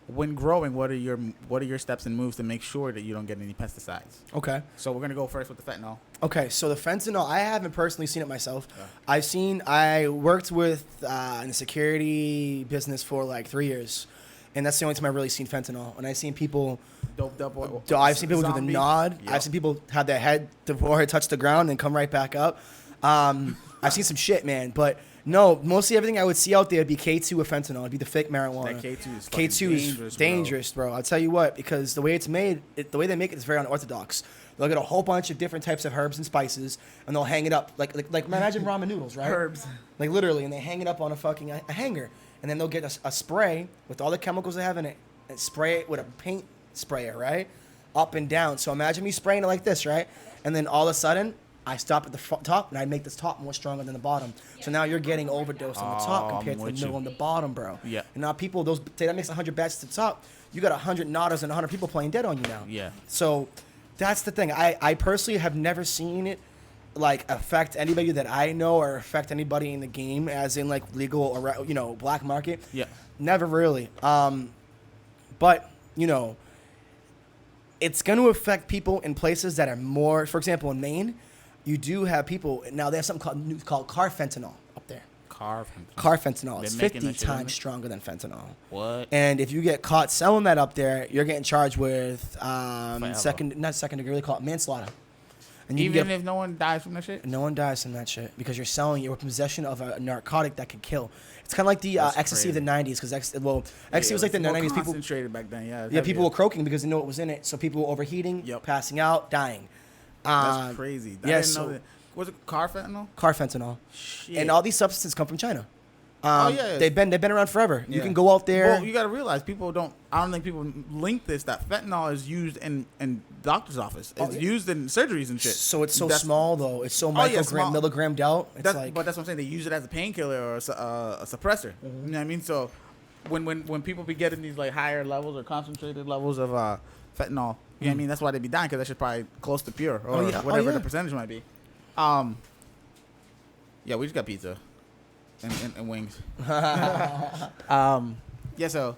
when growing, what are your steps and moves to make sure that you don't get any pesticides? Okay. So we're gonna go first with the fentanyl. Okay, so the fentanyl, I haven't personally seen it myself. Yeah. I worked with in the security business for like 3 years, and that's the only time I've really seen fentanyl. And I've seen people, Doped up. I've seen people do the Zombie? nod. Yep. I've seen people have their head, the forehead touch the ground and come right back up. I've seen some shit, man, but no, mostly everything I would see out there would be K2 with fentanyl. It'd be the fake marijuana. That K2 is fucking K2 is dangerous, bro. I'll tell you what, because the way it's made, the way they make it is very unorthodox. They'll get a whole bunch of different types of herbs and spices, and they'll hang it up like imagine ramen noodles, right? Herbs. Like literally, and they hang it up on a fucking a hanger, and then they'll get a spray with all the chemicals they have in it, and spray it with a paint sprayer, right, up and down. So imagine me spraying it like this, right, and then all of a sudden I stop at the top and I make this top more stronger than the bottom. So now you're getting overdosed on the top compared to the middle and the bottom, bro. Yeah. And now people, say that makes 100 bats to the top. You got 100 nodders and 100 people playing dead on you now. Yeah. So that's the thing. I personally have never seen it like affect anybody that I know or affect anybody in the game, as in like legal or black market. Yeah. Never really. But it's going to affect people in places that are more. For example, in Maine, you do have people now. They have something called car fentanyl up there. Car Fentanyl. It's They're making 50 that shit, isn't times it? stronger than fentanyl. What? And if you get caught selling that up there, you're getting charged with Forever. not second degree, they call it manslaughter. And you Even can get, if no one dies from that shit? no one dies from that shit because you're selling, you're in possession of a narcotic that can kill. It's kind of like the That's ecstasy of the crazy. 90s, because ecstasy was like the more 90s. People, concentrated back then, yeah. yeah, people were croaking because they knew what was in it. So people were overheating, Yep. passing out, dying. That's crazy. I yeah, didn't so- know that. Was it car fentanyl? Car fentanyl. Shit. And all these substances come from China. Yeah. They've been around forever. You Yeah. can go out there. Well, you got to realize I don't think people link this, that fentanyl is used in doctor's office. It's used in surgeries and shit. So it's so That's- small though. It's so small. milligrammed out. It's But that's what I'm saying. They use it as a painkiller or a suppressor. You know what I mean? So when people be getting these like higher levels or concentrated levels of fentanyl, you know what I mean? That's why they be dying, because that shit's probably close to pure or whatever the percentage might be. Yeah, we just got pizza and wings. Yeah, so.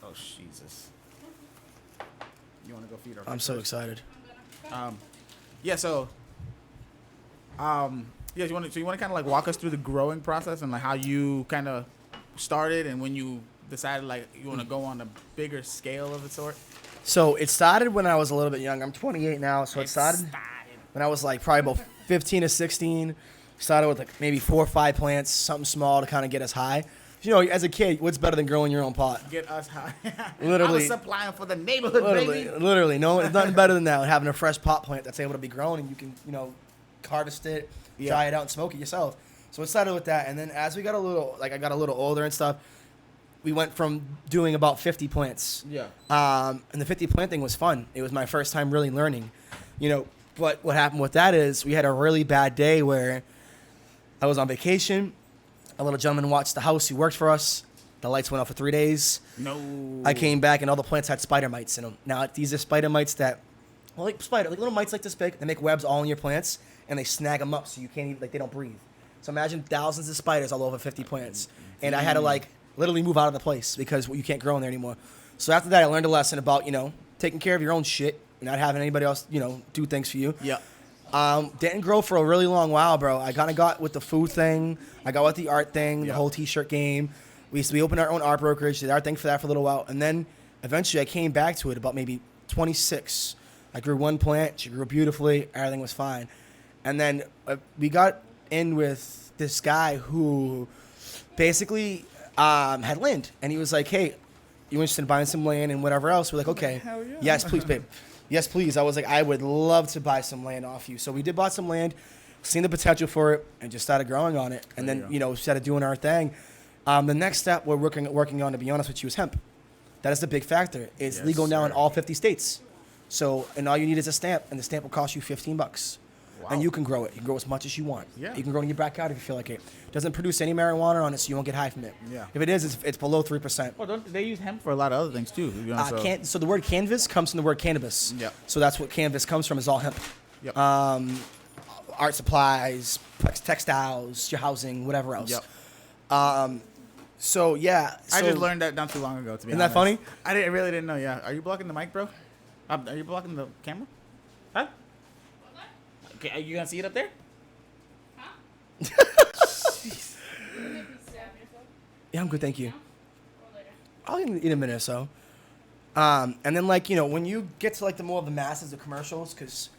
Oh, Jesus. You want to go feed our I'm so excited. Yeah, so. Yeah, you want to kind of like walk us through the growing process and like how you kind of started and when you decided like you want to go on a bigger scale of a sort? So it started when I was a little bit younger. I'm 28 now, so it started when I was like probably about 15 or 16. Started with like maybe 4 or 5 plants, something small to kind of get us high. As a kid, what's better than growing your own pot? Get us high. Literally. I was supplying for the neighborhood, baby. Literally, no, it's nothing better than that. Having a fresh pot plant that's able to be grown and you can, harvest it, dry it out, and smoke it yourself. So it started with that, and then as we got I got a little older and stuff, we went from doing about 50 plants. Yeah. And the 50 plant thing was fun. It was my first time really learning, But what happened with that is we had a really bad day where I was on vacation. A little gentleman watched the house. He worked for us. The lights went off for 3 days. No. I came back and all the plants had spider mites in them. Now these are spider mites that, like little mites like this big. They make webs all in your plants and they snag them up so you can't even they don't breathe. So imagine thousands of spiders all over 50 plants, and I had to literally move out of the place because you can't grow in there anymore. So after that, I learned a lesson about, taking care of your own shit, not having anybody else, do things for you. Yeah. Didn't grow for a really long while, bro. I kind of got with the food thing. I got with the art thing, the whole T-shirt game. We opened our own art brokerage, did our thing for that for a little while. And then eventually I came back to it about maybe 26. I grew one plant. She grew beautifully. Everything was fine. And then we got in with this guy who basically had land. And he was like, hey, you interested in buying some land and whatever else? We're like, okay. Hell yeah. Yes, please, babe. Yes, please. I was like, I would love to buy some land off you. So we did buy some land, seen the potential for it, and just started growing on it. And then, started doing our thing. The next step we're working on, to be honest with you, is hemp. That is the big factor. It's legal now in all 50 states. So, and all you need is a stamp, and the stamp will cost you $15. Wow. And you can grow it. You can grow as much as you want. Yeah. You can grow it in your backyard if you feel like it. Doesn't produce any marijuana on it, so you won't get high from it. Yeah. If it is, it's below 3%. Well, don't they use hemp for a lot of other things too? So the word canvas comes from the word cannabis. Yeah. So that's what canvas comes from, is all hemp. Yep. Art supplies, textiles, your housing, whatever else. Yep. So yeah. I just learned that not too long ago. To be honest. Isn't that funny? I really didn't know. Yeah. Are you blocking the mic, bro? Are you blocking the camera? Huh? Okay, are you gonna see it up there? Huh? Yeah, I'm good, thank you. I'll eat in a minute or so. And then, when you get to, the more of the masses, the commercials, because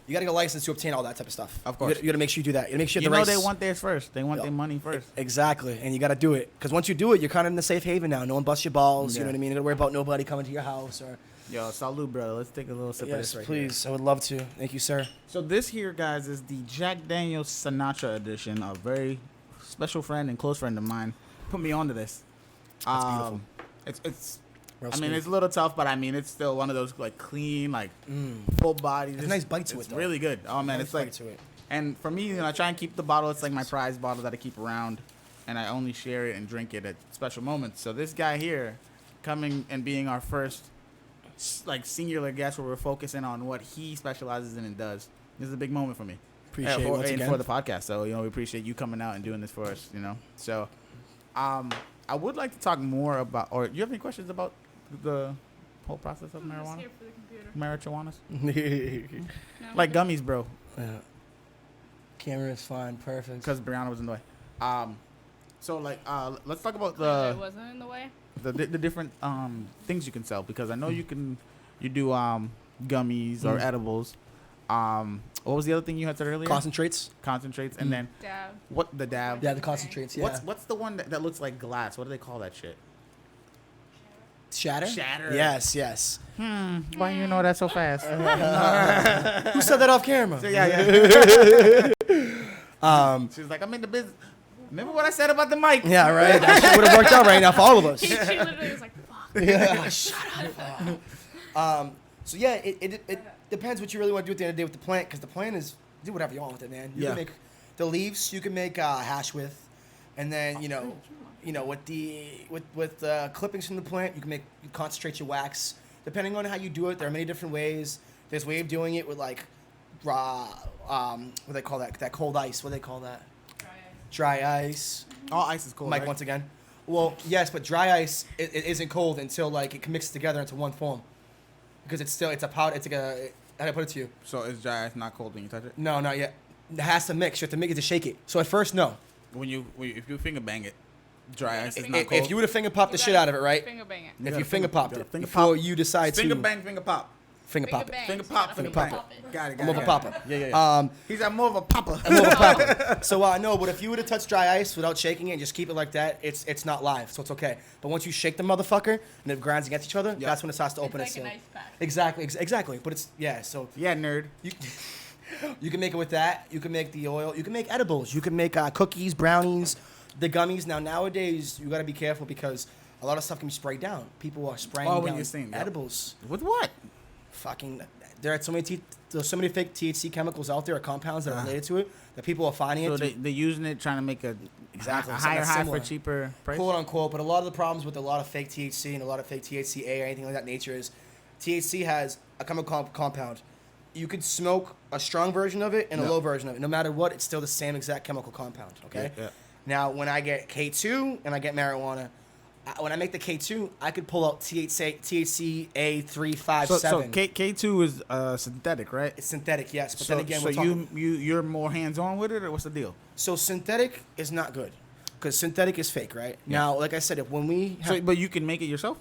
you got to get a license to obtain all that type of stuff. Of course. You got to make sure you do that. You got to make sure the they want theirs first. They want their money first. Exactly. And you got to do it. Because once you do it, you're kind of in the safe haven now. No one busts your balls. Yeah. You know what I mean? You don't worry about nobody coming to your house or... Yo, salute, brother. Let's take a little sip of this right please. Here. I would love to. Thank you, sir. So this here, guys, is the Jack Daniel's Sinatra edition. A very special friend and close friend of mine put me onto this. That's beautiful. It's it's a little tough, but it's still one of those clean, full body. It's a nice bite to it. It's really good. Oh man, it's to it. And for me, I try and keep the bottle. It's like my prized bottle that I keep around, and I only share it and drink it at special moments. So this guy here, coming and being our first singular guest, where we're focusing on what he specializes in and does. This is a big moment for me. Appreciate it once again. For the podcast. So we appreciate you coming out and doing this for us. So, I would like to talk more about. Or do you have any questions about the whole process of marijuana? I'm just here for the Marijuanas? No, like gummies, bro. Yeah. Camera is fine, perfect. Because Brianna was in the way. So let's talk about I wasn't in the way. The different things you can sell, because I know you do gummies or edibles. What was the other thing you had said earlier? Concentrates, and then Dab. What the dab? Yeah, the concentrates. Yeah. What's the one that looks like glass? What do they call that shit? Shatter. Yes. Why you know that so fast? Who said that off camera? So, yeah. She was like, I'm in the business. Remember what I said about the mic? Yeah, right. That shit would have worked out right now for all of us. She literally was like, fuck. Yeah, shut up. So yeah, it depends what you really want to do at the end of the day with the plant, because the plant is, do whatever you want with it, man. You can make the leaves, you can make hash with, and then with the clippings from the plant, you concentrate your wax. Depending on how you do it, there are many different ways. There's a way of doing it with raw, what do they call that? That cold ice. What do they call that? Dry ice. All ice is cold. Mike, right? once again. Well, yes, but dry ice it isn't cold until it can mix together into one form, because it's a powder. It's how do I put it to you? So is dry ice not cold when you touch it? No, not yet. It has to mix. You have to make it to shake it. So at first, no. If you finger bang it, dry ice is not cold. If you would have finger popped the shit out of it, right? Finger bang it. If you finger popped it before you decide to finger bang, finger pop. Finger pop it. Finger pop. Got it. I'm more of a popper. Yeah. He's more of a popper. I'm more of a popper. So no, but if you would have touched dry ice without shaking it and just keep it like that, it's not live, so it's okay. But once you shake the motherfucker and it grinds against each other, that's when it starts to open itself. itself. It's like an ice pack. Exactly. But so yeah, nerd. You can make it with that. You can make the oil. You can make edibles. You can make cookies, brownies, the gummies. Now nowadays you got to be careful, because a lot of stuff can be sprayed down. People are spraying down edibles. With what? Fucking. There's so many fake THC chemicals out there, or compounds that are related to it, that people are finding it. So they're using it, trying to make a higher high for cheaper price? Quote unquote. But a lot of the problems with a lot of fake THC and a lot of fake THCA or anything like that nature is THC has a chemical compound. You could smoke a strong version of it and a low version of it. No matter what, it's still the same exact chemical compound, okay? Yeah. Now, when I get K2 and I get marijuana, when I make the K2, I could pull out THCA 357. So K2 is synthetic, right? It's synthetic, yes. But So, then again, so you're more hands-on with it, or what's the deal? So synthetic is not good, because synthetic is fake, right? Yeah. Now, like I said, if when we have, But you can make it yourself.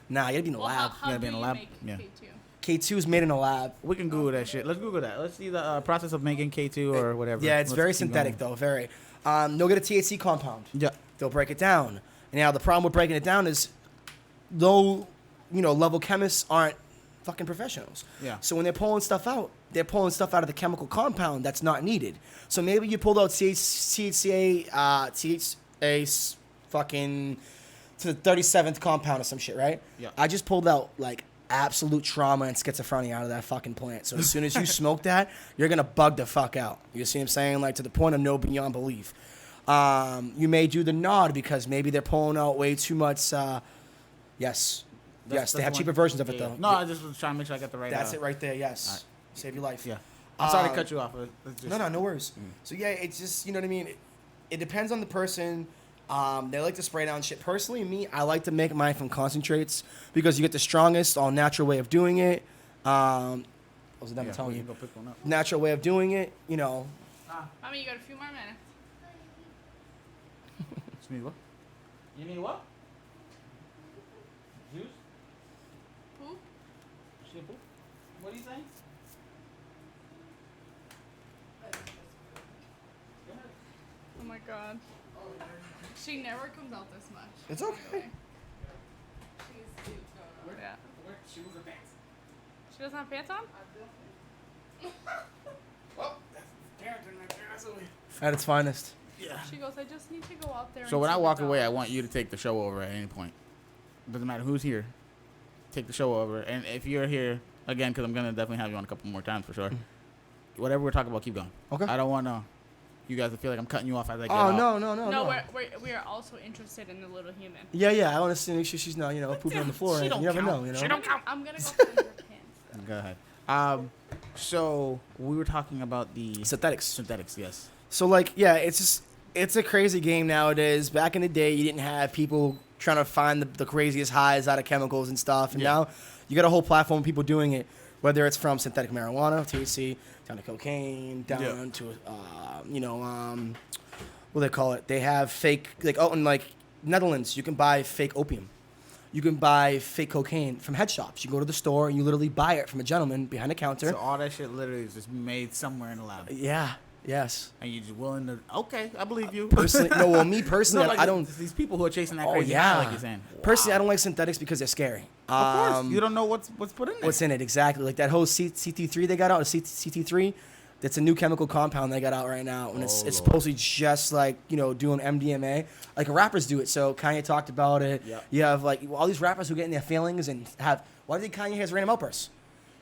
nah, you gotta be in the Well, lab. how Yeah, do be in you a lab. make Yeah. K2? K2 is made in a lab. We can Google that shit. Let's Google that. Let's see the process of making K2 or whatever. Yeah, it's Let's very keep synthetic going. though, very. They'll get a THC compound. Yeah. They'll break it down. Now the problem with breaking it down is low, level chemists aren't fucking professionals. Yeah. So when they're pulling stuff out, they're pulling stuff out of the chemical compound that's not needed. So maybe you pulled out THCA fucking to the 37th compound or some shit, right? Yeah. I just pulled out like absolute trauma and schizophrenia out of that fucking plant. So as soon as you smoke that, you're gonna bug the fuck out. You see what I'm saying? Like to the point of no beyond belief. You may do the nod because maybe they're pulling out way too much. Yes, That's they have the cheaper one. versions of it Yeah. though. No, I just was trying to make sure I got the right. That's it right there. Yes, Alright. save your life. Yeah. I'm sorry to Um, cut you off. Let's just, No, worries. So yeah, it's just you know what I mean. It depends on the person. They like to spray down shit. Personally, me, I like to make mine from concentrates because you get the strongest, all natural way of doing it. Was it Yeah, them telling we you? can go pick one up. Natural way of doing it. Mommy, you got a few more minutes. You need what? You need what? Juice? Poop? Simple? What are you saying? Oh my god. She never comes out this much. It's okay. Yeah. She was a pants. She doesn't have pants on? Well, that's character right there. That's what we... At its finest. Yeah. She goes, I just need to go out there. So and when see I the walk away, I dogs." want you to take the show over at any point. Doesn't matter who's here. Take the show over. And if you're here, again, because I'm going to definitely have you on a couple more times for sure. Whatever we're talking about, keep going. Okay. I don't want you guys to feel like I'm cutting you off as I get Oh out. No, we are also interested in the little human. Yeah. I want to see make sure she's not pooping on the floor. She You don't never count. know. She don't count. I'm gonna go find her pants. Go ahead. So we were talking about the Synthetics. synthetics, yes. So it's a crazy game nowadays. Back in the day, you didn't have people trying to find the craziest highs out of chemicals and stuff. And Yeah. now you got a whole platform of people doing it, whether it's from synthetic marijuana, THC, down to cocaine, down to what do they call it? They have fake in Netherlands, you can buy fake opium. You can buy fake cocaine from head shops. You go to the store and you literally buy it from a gentleman behind the counter. So all that shit literally is just made somewhere in the lab. Yeah. Yes. And you're just willing to, okay, I believe you. Personally, me personally, No, like I don't. these people who are chasing that Oh crazy yeah. high, like you're saying. Personally, Wow. I don't like synthetics because they're scary. Of course, you don't know what's put in there. What's in it exactly? Like that whole CT3 they got out, CT3. That's a new chemical compound they got out right now, and it's Lord. supposedly just like doing MDMA, like rappers do it. So Kanye talked about it. Yep. You have like all these rappers who get in their feelings and have. Why do you think Kanye has random outbursts?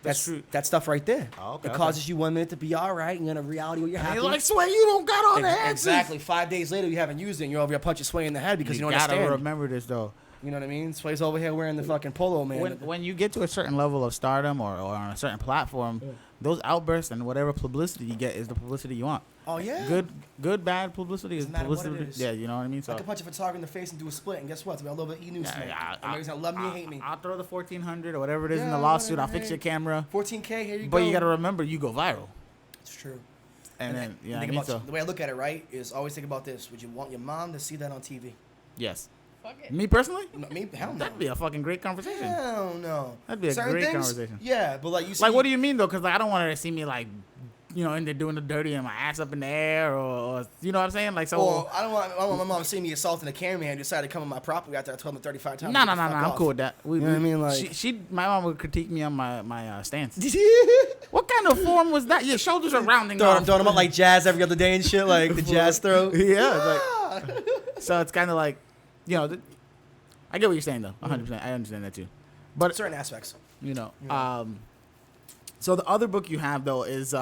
That's true. That stuff right there. Oh, okay, It causes you 1 minute to be all right, and then a reality where you're And happy. you're like, swear you don't got all the answers. Exactly. 5 days later, you haven't used it, and you're over here punching Sway in the head because you don't gotta understand. remember this though. You know what I mean? Sway's over here wearing the fucking polo, man. When you get to a certain level of stardom or on a certain platform, those outbursts and whatever publicity you get is the publicity you want. Oh yeah. Good, bad publicity is Doesn't matter what publicity. it is. Yeah, you know what I mean. So I could punch a photographer in the face and do a split, and guess what? It's got a little bit of E-News smoke. Everybody's gonna love me or hate me. I'll throw the 1400 or whatever it is in Yeah, the lawsuit. whatever, I'll fix hey. your camera. 14K, here you go. But you gotta remember, you go viral. It's true. And then you know what I think mean. about, So the way I look at it, right, is always think about this. Would you want your mom to see that on TV? yes, Fuck it. me personally, No, me, hell no. that'd be a fucking great conversation. Hell no. That'd be a Certain great things, conversation. Yeah, but like you see. Like, what do you mean though? Because like, I don't want her to see me like, in there doing the dirty and my ass up in the air, or you know what I'm saying? Like, so. Or I don't want my mom to see me assaulting a cameraman and decide to come on my property after I told him 35 times. No, Get the fuck I'm off. cool with that. You know what I mean? Like- my mom would critique me on my stance. What kind of form was that? Your shoulders are rounding off. Throwing them up like jazz every other day and shit, like the jazz throw. Yeah, so it's kind of like, I get what you're saying though. 100%. I understand that too. But certain aspects. so the other book you have though is you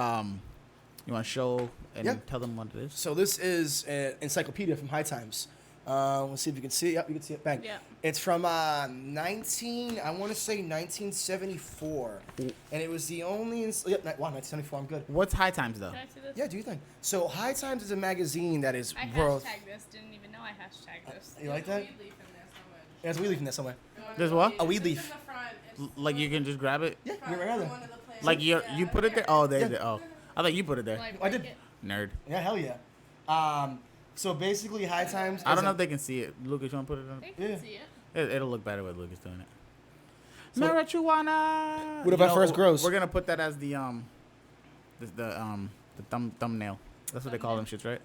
want to show and tell them what it is? So this is an encyclopedia from High Times. Let's see if you can see it. Yep, you can see it. Bang. Yeah. It's from 1974, and it was the only. Yep, wow, 1974. I'm good. What's High Times though? Can I see this? Yeah, do you think? So High Times is a magazine that is I world. hashtag this. Didn't even know I hashtagged this. You like that? Weed leaf in there somewhere. There's a weed leaf in there somewhere. There's what? A weed It's leaf. in the front. It's Like you can just grab it? Yeah, front you're right from there. one of the plants. Like you Yeah, put it there? Oh, they Yeah. did. Oh, I thought you put it there. Like, I did. break it. Nerd. Yeah, hell yeah. So basically, High Times. I is don't know a- if they can see it. Lucas, you want to put it on? They can Yeah. see it. It'll look better with Lucas doing it. So- Marijuana. What if our first grows? We're gonna put that as the thumbnail. That's what they call them shits, right?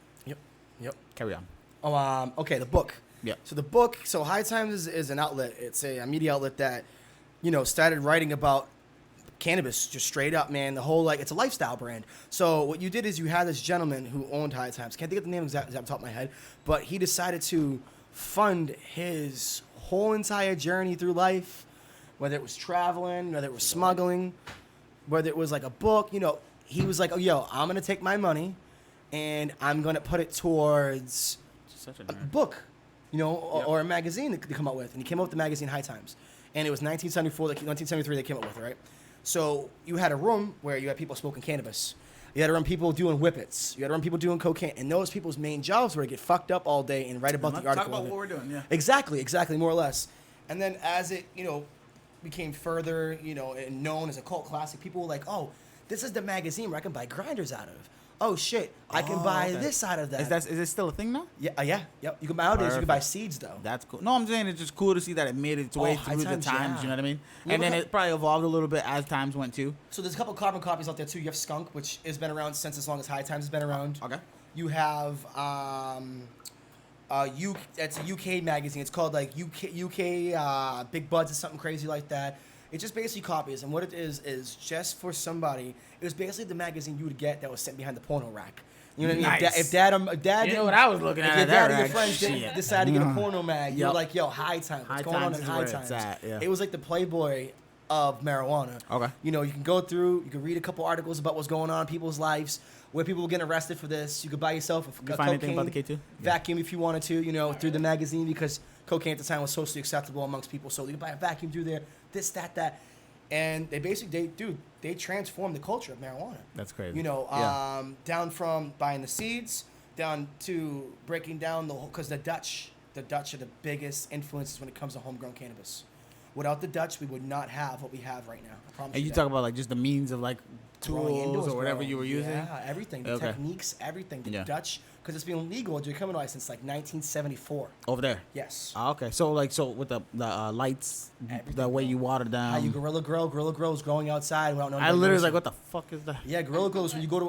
Yep. Carry on. Oh, okay, the book. Yeah. So the book, so High Times is an outlet. It's a media outlet that, started writing about cannabis just straight up, man. The whole, it's a lifestyle brand. So what you did is you had this gentleman who owned High Times. Can't think of the name exactly off the top of my head, but he decided to fund his whole entire journey through life, whether it was traveling, whether it was smuggling, whether it was like a book, he was like, oh, yo, I'm going to take my money and I'm going to put it towards Such a a nerd. book, or a magazine that they come out with. And he came up with the magazine High Times. And it was 1973 they came up with it, right? So you had a room where you had people smoking cannabis. You had to run people doing whippets. You had to run people doing cocaine. And those people's main jobs were to get fucked up all day and write about the article. Talk about of it. what we're doing, yeah. Exactly, more or less. And then as it, became further, and known as a cult classic, people were like, oh, this is the magazine where I can buy grinders out of. Oh shit, I can buy okay. this out of that. Is it still a thing now? Yeah, yep. You can buy nowadays. You can buy Perfect. seeds though. That's cool. No, I'm saying it's just cool to see that it made its way High through Times, the times. yeah. You know what I mean? You And ever then have- it probably evolved a little bit as times went too. So there's a couple carbon copies out there too. You have Skunk, which has been around since as long as High Times has been around. Okay. You have it's a UK magazine. It's called like UK Big Buds or something crazy like that. It's just basically copies, and what it is just for somebody. It was basically the magazine you would get that was sent behind the porno rack. You know what I mean? Nice. If dad, You know what I was looking if at your at that dad or your rack? friends Shit. decided to get a porno mag, you're Yup. like, yo, High Times. What's High going on Times in is High where it's Times? at, yeah. It was like the Playboy of marijuana. Okay. You can go through, you can read a couple articles about what's going on in people's lives, where people were getting arrested for this. You could buy yourself a You find anything about the cocaine K2? vacuum if you wanted to, through the magazine, because cocaine at the time was socially acceptable amongst people. So you could buy a vacuum through there, this, that. And they basically, they transformed the culture of marijuana. That's crazy. Down from buying the seeds, down to breaking down the whole, because the Dutch are the biggest influences when it comes to homegrown cannabis. Without the Dutch, we would not have what we have right now. I promise And you that. talk about like just the means of like Growing tools indoors, or whatever growing. you were using. Yeah, everything. The Okay. techniques, everything. The Yeah. Dutch, because it's been legal, decriminalized since like 1974. Over there. Yes. Ah, okay. So with the lights, Everything. the way you water How you them. Gorilla Grow is growing outside without knowing. I literally was like, what the fuck is that? Yeah, Gorilla Grow is when you go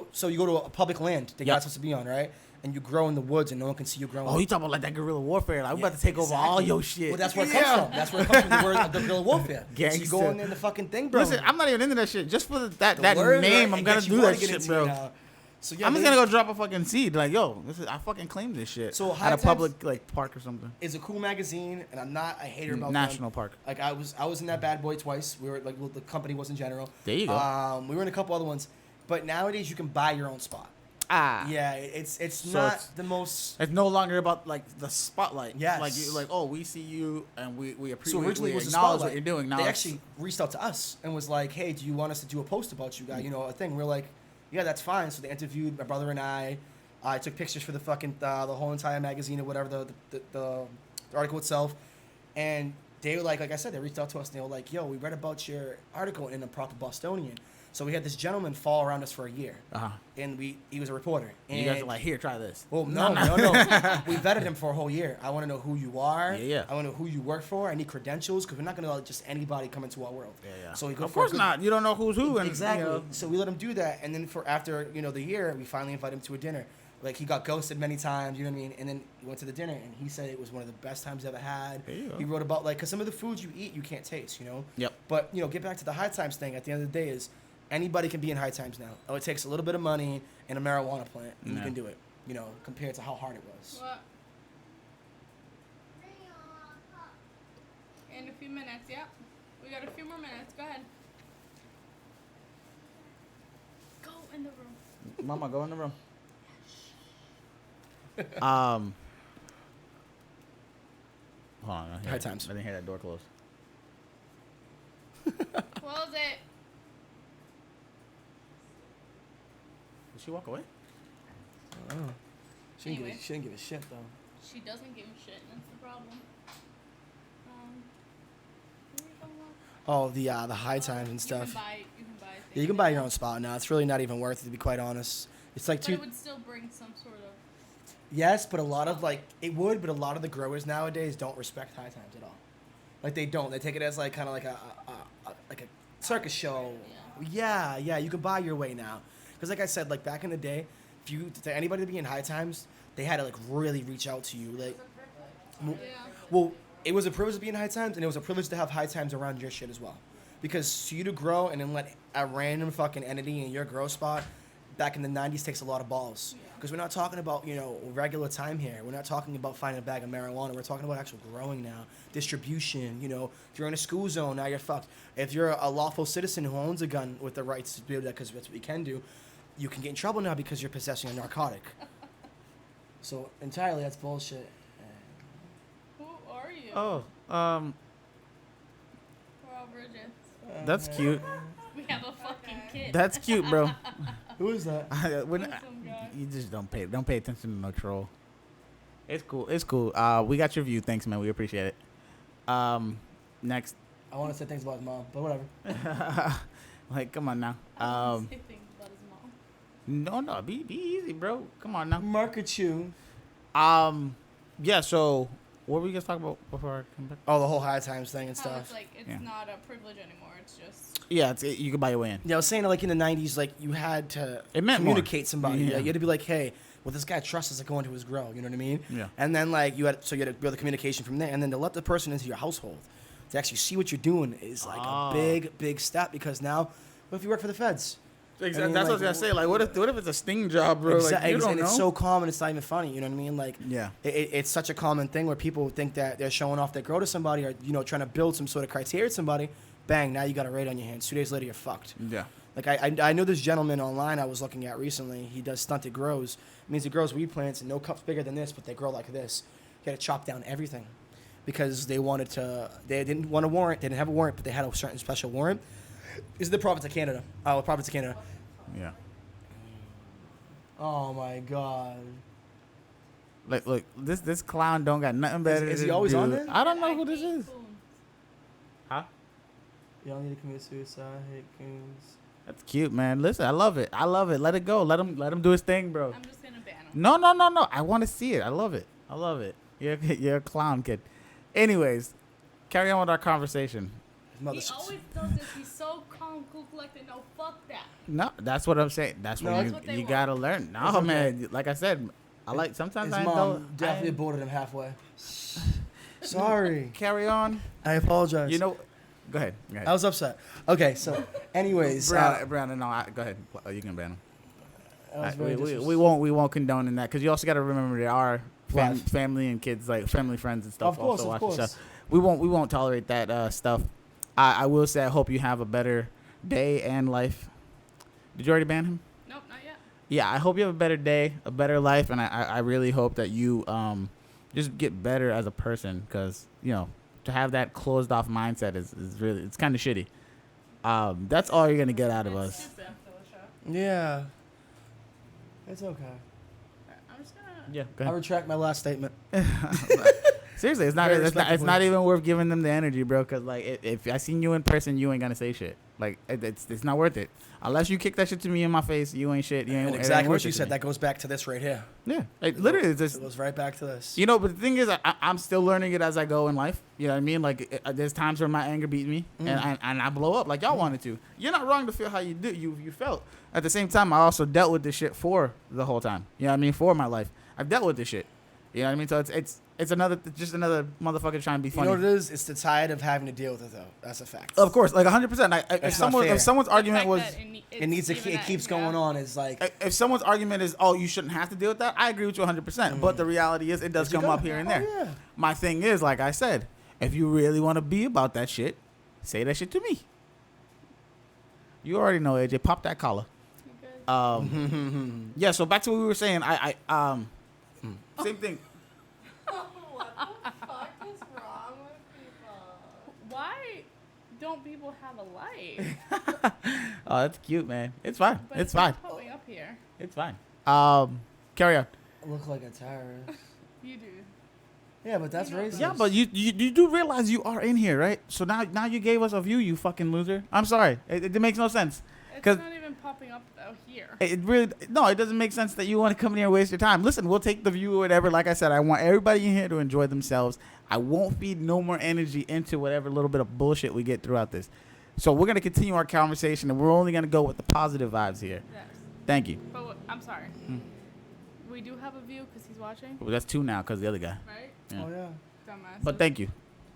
to a public land that you're Yeah. not supposed to be on, right? And you grow in the woods and no one can see you growing. Oh, you talking about like that guerrilla warfare? Like, we Yeah, about to take over all exactly. your shit. Well, that's where it comes from. That's where it comes from. The word of the guerrilla warfare. So you Gangster. go in there in the fucking thing, bro. Listen, I'm not even into that shit. Just for that The word, name, right, I'm it gonna gets you do wanna that get shit, into bro. it now. So yeah, I'm just they- gonna go drop a fucking seed. Like, yo, I fucking claimed this shit. So High at a Times public like park or something. It's a cool magazine, and I'm not a hater about them. National park. Like I was in that bad boy twice. We were like, well, the company was in general. There you go. We were in a couple other ones, but nowadays you can buy your own spot. Ah. Yeah, it's So not it's- the most. It's no longer about like the spotlight. Yes. Like you, oh, we see you and we appreciate. So originally we it was a acknowledge spotlight. what you're doing. Now They it's- actually reached out to us and was like, "Hey, do you want us to do a post about you guys? A thing." We're like, "Yeah, that's fine." So they interviewed my brother and I. I took pictures for the fucking the whole entire magazine or whatever the article itself, and they were like I said, they reached out to us and they were like, "Yo, we read about your article in a proper Bostonian." So we had this gentleman fall around us for a year, and he was a reporter. And you guys are like, here, try this. Well, no. We vetted him for a whole year. I want to know who you are. Yeah. I want to know who you work for. I need credentials because we're not going to let just anybody come into our world. Yeah. So we go Of for a course good- not. You don't know who's who. And, Exactly. You know, So we let him do that, and then for after the year, we finally invited him to a dinner. Like he got ghosted many times, you know what I mean? And then we went to the dinner, and he said it was one of the best times he's ever had. There you go. He wrote about because some of the foods you eat you can't taste, Yep. But get back to the High Times thing. At the end of the day, is anybody can be in High Times now. Oh, it takes a little bit of money and a marijuana plant, and you Yeah. can do it. Compared to how hard it was. What? In a few minutes, yep. We got a few more minutes. Go ahead. Go in the room. Mama, go in the room. Hold on. High Times. I didn't hear that door close. Close it. Did she walk away? Oh. She didn't Anyway. give a shit though. She doesn't give a shit. That's the problem. Oh, the high times and You stuff. can buy Yeah, you can buy your own spot now. It's really not even worth it, to be quite honest. It's like But two. it would still bring some sort of. Yes, but a lot of but a lot of the growers nowadays don't respect high times at all. Like they don't. They take it as like kind of like a circus show. Yeah, you can buy your way now. Because like I said, like back in the day, to anybody to be in high times, they had to like really reach out to you. Like, well, it was a privilege to be in high times, and it was a privilege to have high times around your shit as well. Because for you to grow and then let a random fucking entity in your grow spot back in the 90s takes a lot of balls. Because we're not talking about, regular time here. We're not talking about finding a bag of marijuana. We're talking about actual growing now. Distribution, if you're in a school zone, now you're fucked. If you're a lawful citizen who owns a gun with the rights to do that, because that's what you can do, you can get in trouble now because you're possessing a narcotic. So entirely, that's bullshit. Who are you? Oh, We're all virgins. that's cute. We have a fucking kid. That's cute, bro. Who is that? When, Some guy. you just don't pay attention to no troll. It's cool. We got your view. Thanks, man. We appreciate it. Next. I want to say things about his mom, but whatever. Like, come on now. I don't say things about his mom. No, be easy, bro. Come on now. Market you. Yeah. So, what were we gonna talk about before I come back? Oh, the whole high times thing and How stuff. it's like not a privilege anymore. It's just. Yeah, you can buy your way in. Yeah, I was saying like in the 90s, like you had to It meant communicate more. somebody. Yeah. You had to be like, hey, well, this guy trusts us to go into his grow. You know what I mean? Yeah. And then like you had to build the communication from there, and then to let the person into your household to actually see what you're doing is like a big step, because now, what if you work for the feds? Exactly. I mean, That's what I was like, gonna say. Like, what if it's a sting job, bro? Like, you don't and know. it's so common, it's not even funny. You know what I mean? Like, Yeah. it's such a common thing where people think that they're showing off their grow to somebody, or trying to build some sort of criteria to somebody. Bang! Now you got a raid on your hands. 2 days later, you're fucked. Yeah. Like I know this gentleman online I was looking at recently. He does stunted grows. It means he grows weed plants and no cups bigger than this, but they grow like this. He had to chop down everything because they didn't want a warrant. They didn't have a warrant, but they had a certain special warrant. This is the province of Canada. Oh, province of Canada. Yeah. Oh my God. Like, look, this clown don't got nothing better. Is he to always do. on there? I don't know I who this hate is. coons. Huh? Y'all need to commit suicide. I hate coons. That's cute, man. Listen, I love it. Let it go. Let him do his thing, bro. I'm just gonna ban him. No. I want to see it. I love it. You're a clown kid. Anyways, carry on with our conversation. His mother. He always does this. He's so calm, cool, collected. No, fuck that. No, that's what I'm saying. That's No, what that's what they you want. gotta learn. No, It's okay. man. Like I said, I like sometimes His I mom don't. definitely aborted him halfway. Sorry. Carry on. I apologize. You know. Go ahead. I was upset. Okay, so anyways, Brandon, no, go ahead. You can ban him. I was very We won't condone in that, because you also got to remember there are family and kids, like family friends and stuff. Of course, also of watch the course. show. We won't tolerate that stuff. I will say I hope you have a better day and life. Did you already ban him? Nope, not yet. Yeah, I hope you have a better day, a better life, and I really hope that you just get better as a person, because to have that closed off mindset is really, it's kind of shitty. That's all you're gonna get out of us. Stupid after the show. Yeah. It's okay. I'm just gonna. Yeah, go I ahead. retract my last statement. Seriously, it's Very not respectfully. even worth giving them the energy, bro. Cause like if I seen you in person, you ain't gonna say shit. Like it's not worth it. Unless you kick that shit to me in my face, you ain't shit. You ain't, And it ain't exactly worth what you it to said. me. That goes back to this right here. Yeah, like, literally, it's just It goes right back to this. But the thing is, I'm still learning it as I go in life. You know what I mean? Like there's times where my anger beats me, and I blow up like y'all wanted to. You're not wrong to feel how you do. You felt. At the same time, I also dealt with this shit for the whole time. You know what I mean? For my life, I've dealt with this shit. You know what I mean? So it's another motherfucker trying to be You funny. know what it is? It's the tired of having to deal with it, though. That's a fact. Of course, like 100%. If That's not fair. someone's argument was, It keeps going on. It's like, if someone's argument is, oh, you shouldn't have to deal with that, I agree with you 100%. But the reality is, it does But you come up gotta- here and oh, there. yeah. My thing is, like I said, if you really want to be about that shit, say that shit to me. You already know, AJ. Pop that collar. Yeah. So back to what we were saying. Same thing. What the fuck is wrong with people? Why don't people have a life? Oh, that's cute, man. It's fine. But It's fine. Put me up here. It's fine. Carry on. I look like a terrorist. You do. Yeah, but that's You know racist. Yeah, but you do realize you are in here, right? So now you gave us a view, you fucking loser. I'm sorry. It makes no sense. It's 'Cause not even popping up though here. it really no, it doesn't make sense that you want to come in here and waste your time. Listen, we'll take the view or whatever. Like I said, I want everybody in here to enjoy themselves. I won't feed no more energy into whatever little bit of bullshit we get throughout this. So we're gonna continue our conversation, and we're only gonna go with the positive vibes here. Yes. Thank you. But I'm sorry. We do have a view because he's watching, Well, that's 2 now because the other guy. right? Yeah. Oh yeah. Dumbass. But thank you.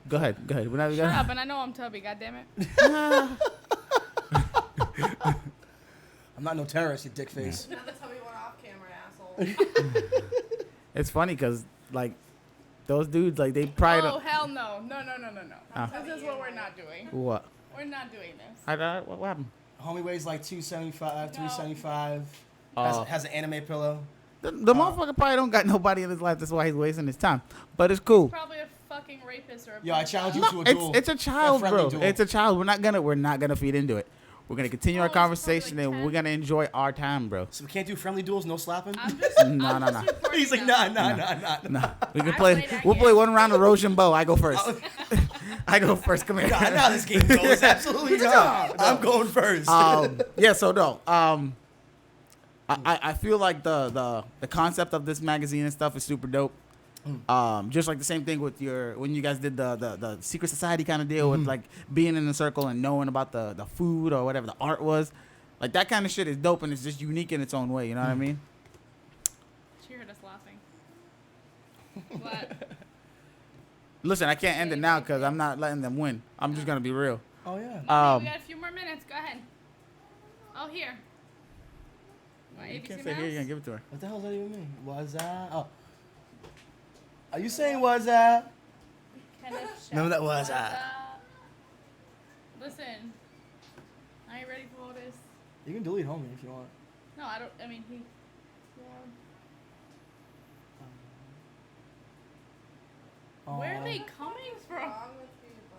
Go ahead. We're not Shut up, and I know I'm tubby. God damn it. I'm not no terrorist, you dick face. Now that's how we went off camera, asshole. It's funny because like those dudes, like they probably Oh don't. hell no. No. Ah. This is what we're not doing. What? We're not doing this. What happened? Homie weighs like 275, No. 375. Oh. Has an anime pillow. The motherfucker probably don't got nobody in his life. That's why he's wasting his time. But it's cool. Probably a fucking rapist or a Yo, I challenge you pedophile. to a No, duel. it's a child, friendly bro. duel. It's a child. We're not gonna feed into it. We're gonna continue our Oh, it's probably conversation like and 10. we're gonna enjoy our time, bro. So we can't do friendly duels, no slapping? I'm just. No, I'm no, just no. reporting He's like, them. nah. We can I play. play that We'll game. play one round of Roshan-Bow. I go first. I go first. Come here. Nah, I know how this game goes. Absolutely not. I'm going first. Yeah. So no. I feel like the concept of this magazine and stuff is super dope. Just like the same thing with when you guys did the secret society kind of deal with like being in the circle and knowing about the food or whatever the art was, like that kind of shit is dope and it's just unique in its own way. You know what I mean? She heard us laughing. What? Listen, I can't end it now because I'm not letting them win. I'm just gonna be real. Oh, yeah. We got a few more minutes. Go ahead. Oh, here. My You ABC can't say here. You're gonna mouse? give it to her. What the hell does that even mean? Was that? Oh. Are you saying was that? Kenneth Remember that Chef. was Listen. Are you ready for all this? You can delete homie if you want. No, I don't. I mean, he. Where are they coming from? Wrong with people.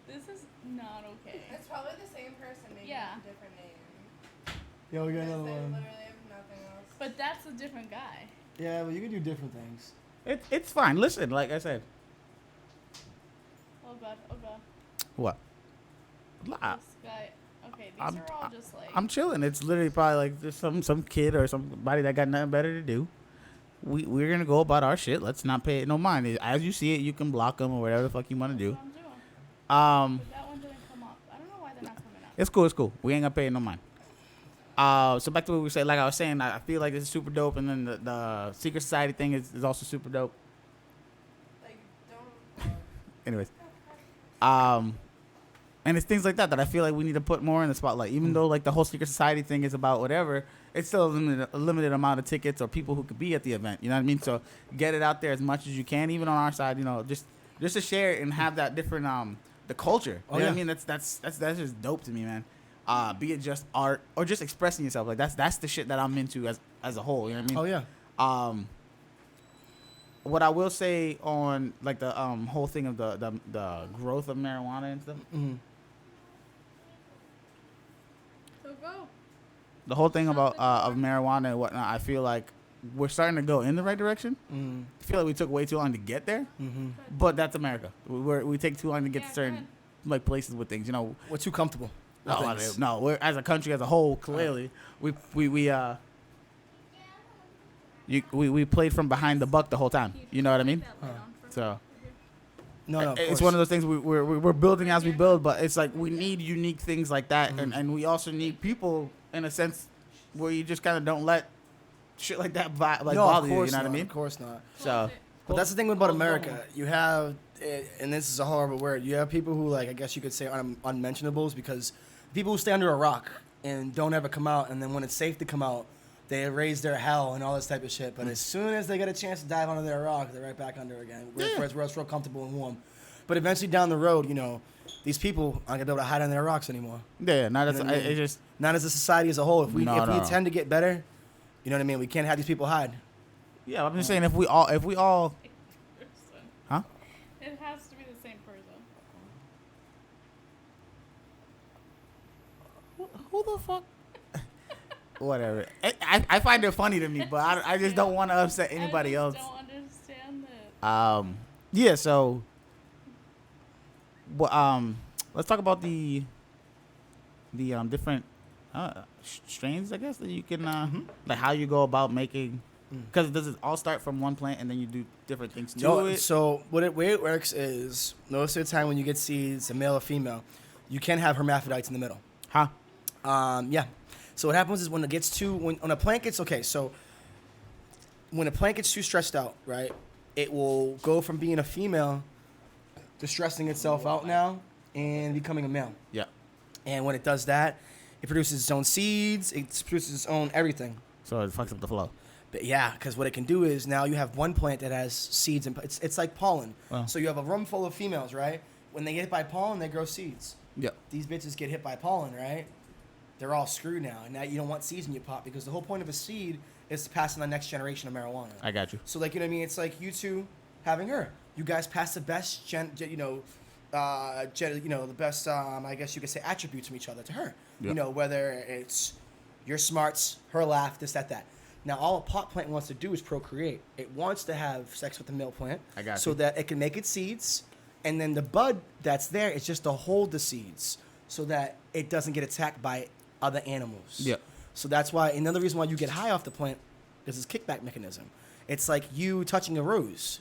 This is not okay. It's probably the same person making Yeah. a different name. Yo, we got Because another they one. literally have nothing else. But that's a different guy. Yeah, but you can do different things. It's fine. Listen, like I said. Oh god. Oh god. What? This guy. Okay, these I'm- are all just like. I'm chilling. It's literally probably like just some kid or somebody that got nothing better to do. We're gonna go about our shit. Let's not pay it no mind. As you see it, you can block them or whatever the fuck you want to do. That's what I'm doing. Um, But that one didn't come up. I don't know why they're not coming up. it's cool. It's cool. We ain't gonna pay it no mind. So back to what we said. Like I was saying, I feel like it's super dope, and then the secret society thing is also super dope. Like, don't. Anyways, and it's things like that I feel like we need to put more in the spotlight. Even though like the whole secret society thing is about whatever, it's still a limited amount of tickets or people who could be at the event. You know what I mean? So get it out there as much as you can, even on our side. You know, just to share it and have that different the culture. You know what I mean? That's just dope to me, man. Be it just art or just expressing yourself. Like that's the shit that I'm into as a whole. You know what I mean? Oh, yeah. What I will say on like the whole thing of the growth of marijuana and stuff. Mm-hmm. So go. The whole thing about of marijuana and whatnot, I feel like we're starting to go in the right direction. Mm-hmm. I feel like we took way too long to get there, Mm-hmm. but that's America. We take too long to get Yeah, to go certain ahead. like places with things. You know, We're too comfortable. with things. no. We're as a country as a whole. Clearly, we played from behind the buck the whole time. You know what I mean? That light on for- So No, it's one of those things we're building as we build, but it's like we need unique things like that, and we also need people in a sense where you just kind of don't let shit like that no, bother of you. course You know not. what I mean? Of course not. So But that's the thing about America. You have, and this is a horrible word, you have people who, like, I guess you could say are unmentionables because people who stay under a rock and don't ever come out, and then when it's safe to come out, they raise their hell and all this type of shit. But as soon as they get a chance to dive under their rock, they're right back under again, where it's real comfortable and warm. But eventually down the road, you know, these people aren't going to be able to hide under their rocks ananymore. yeah, not You know what I mean? it's just Not as a society as a whole. If we No. tend to get better, you know what I mean? We can't have these people hide. yeah. I'm just saying if we all person. huh? It has to be the same person. Who the fuck? Whatever. I find it funny to me, but I just don't want to upset anybody I else. just don't understand it. Yeah. So, let's talk about the different strains, I guess, that you can like how you go about making. Because does it all start from one plant and then you do different things to No, it? so way it works is most of the time when you get seeds, a male or female, you can have hermaphrodites in the middle. Huh? Yeah. So what happens is when a plant gets so when a plant gets too stressed out, right, it will go from being a female to stressing itself out now and becoming a male. Yeah. And when it does that, it produces its own seeds. It produces its own everything. So it fucks up the flow. But yeah, because what it can do is now you have one plant that has seeds and it's like pollen. Wow. So you have a room full of females, right? When they get hit by pollen, they grow seeds. Yeah. These bitches get hit by pollen, right? They're all screwed now. And now you don't want seeds in your pot because the whole point of a seed is to pass on the next generation of marijuana. I got you. So like, you know what I mean? It's like you two having her. You guys pass the best the best I guess you could say attributes from each other to her. Yeah. You know, whether it's your smarts, her laugh, this, that. Now, all a pot plant wants to do is procreate. It wants to have sex with the male plant so that it can make its seeds, and then the bud that's there is just to hold the seeds so that it doesn't get attacked by other animals. Yeah. So that's why another reason why you get high off the plant is this kickback mechanism. It's like you touching a rose.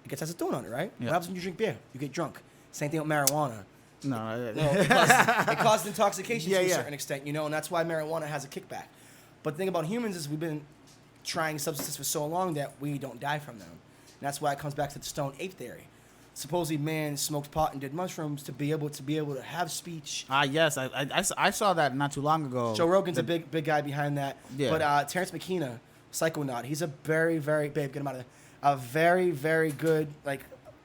It gets acetone on it, right? Yeah. What happens when you drink beer? You get drunk. Same thing with marijuana. No. It causes intoxication to a Yeah. certain extent, and that's why marijuana has a kickback. But the thing about humans is we've been trying substances for so long that we don't die from them. And that's why it comes back to the stone ape theory. Supposedly man smoked pot and did mushrooms to be able to have speech. Yes, I saw that not too long ago. Joe Rogan's a big guy behind that. Yeah. But Terrence McKenna, Psychonaut, he's a very, very get him out of there. A very, very good,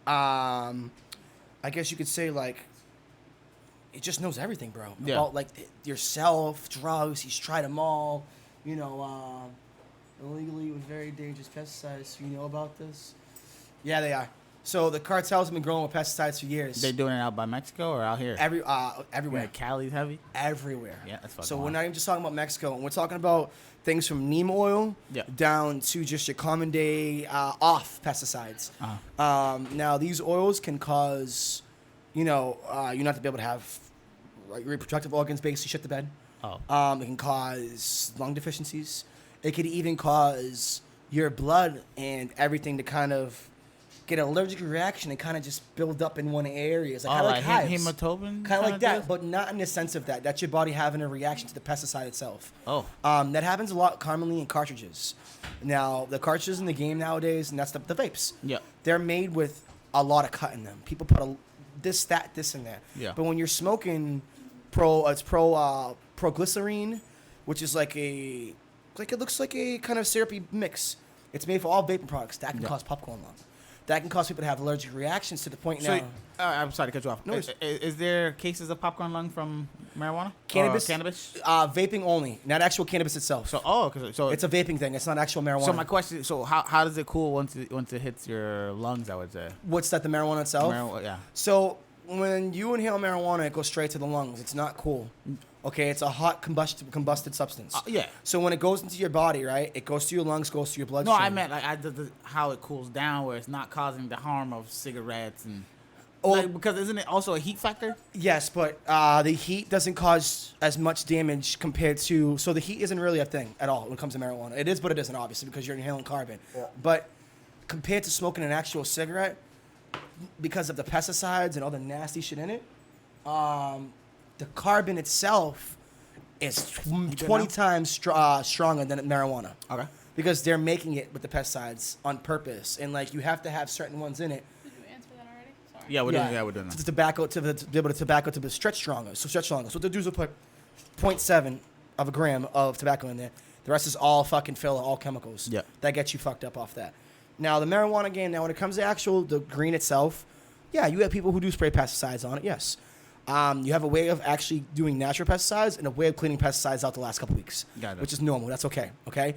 I guess you could say, it just knows everything, bro. Yeah. About yourself, drugs. He's tried them all. Illegally with very dangerous pesticides. You know about this? Yeah, they are. So the cartels have been growing with pesticides for years. They doing it out by Mexico or out here? Everywhere. Yeah, Cali's heavy. Everywhere. Yeah, that's fucking So we're wild. not even just talking about Mexico. We're talking about things from neem oil down to just your common day off pesticides. Now these oils can cause, you not to be able to have reproductive organs basically shit the bed. It can cause lung deficiencies. It could even cause your blood and everything to kind of get an allergic reaction and kind of just build up in one area. It's kind of like hives. Hematobin? Kind of like that, but not in the sense of that. That's your body having a reaction to the pesticide itself. That happens a lot commonly in cartridges. Now, the cartridges in the game nowadays, and that's the vapes. Yeah. They're made with a lot of cut in them. People put this, and that. Yeah. But when you're smoking proglycerine, which is it looks like a kind of syrupy mix. It's made for all vaping products. That can cause popcorn lung. That can cause people to have allergic reactions to the point now. I'm sorry to cut you off. No, is there cases of popcorn lung from marijuana? Cannabis? Cannabis? Vaping only, not actual cannabis itself. So it's a vaping thing. It's not actual marijuana. So my question: so how does it cool once it hits your lungs? I would say. What's that? The marijuana itself? Yeah. So when you inhale marijuana, it goes straight to the lungs. It's not cool. Okay, it's a hot combusted substance. Yeah. So when it goes into your body, right, it goes to your lungs, goes to your bloodstream. No, I meant how it cools down, where it's not causing the harm of cigarettes and. Because isn't it also a heat factor? Yes, but the heat doesn't cause as much damage compared to. So the heat isn't really a thing at all when it comes to marijuana. It is, but it isn't, obviously, because you're inhaling carbon. Yeah. But compared to smoking an actual cigarette, because of the pesticides and all the nasty shit in it, the carbon itself is 20 times stronger than marijuana. Okay. Because they're making it with the pesticides on purpose, and you have to have certain ones in it. Did you answer that already? Sorry. Yeah, we're doing that. The tobacco to be able to tobacco to be stretch stronger. So what they do is they'll put 0.7 of a gram of tobacco in there. The rest is all fucking filler, all chemicals. Yeah. That gets you fucked up off that. Now the marijuana game. Now when it comes to the green itself, yeah, you have people who do spray pesticides on it. Yes. You have a way of actually doing natural pesticides and a way of cleaning pesticides out the last couple weeks, which is normal. That's okay. Okay.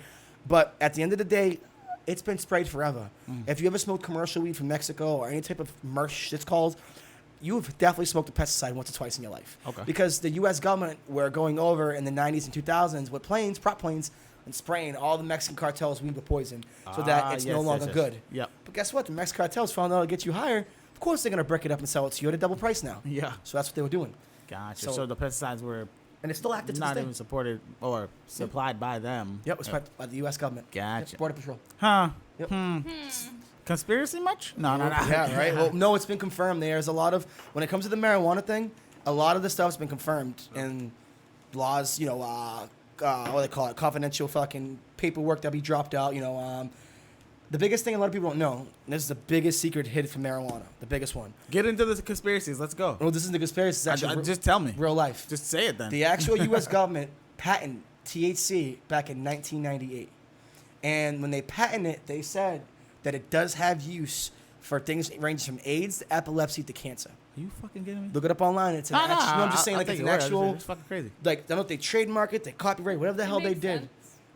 But at the end of the day, it's been sprayed forever. If you ever smoked commercial weed from Mexico or any type of merch it's called, you've definitely smoked a pesticide once or twice in your life. Okay. Because the U.S. government were going over in the 90s and 2000s with prop planes, and spraying all the Mexican cartels weed with poison so that it's no longer good. Yep. But guess what? The Mexican cartels found out it'll get you higher. Of course, they're gonna break it up and sell it to you at a double price now. Yeah. So that's what they were doing, Gotcha. So- So the pesticides were and it's still active to not this day. even supported or supplied by them. Yep, it was by the U.S. government. Gotcha. Yep, Border Patrol. Huh. Yep. Conspiracy much? No, no, no. Yeah, right. Well, no, it's been confirmed. There's a lot of when it comes to the marijuana thing, a lot of the stuff's been confirmed in laws. You know, what do they call it? Confidential fucking paperwork that be dropped out. You know, the biggest thing a lot of people don't know. And this is the biggest secret hidden from marijuana. The biggest one. Get into the conspiracies. Let's go. Well, this isn't the conspiracy. It's actually Just tell me. real life. Just say it then. The actual U.S. government patented THC back in 1998. And when they patented it, they said that it does have use for things ranging from AIDS to epilepsy to cancer. Are you fucking kidding me? Look it up online. It's an actual, no, I'm just saying, like, it's an actual, It's fucking crazy. like, I don't know if they trademark it, they copyright, whatever the hell they makes did. sense.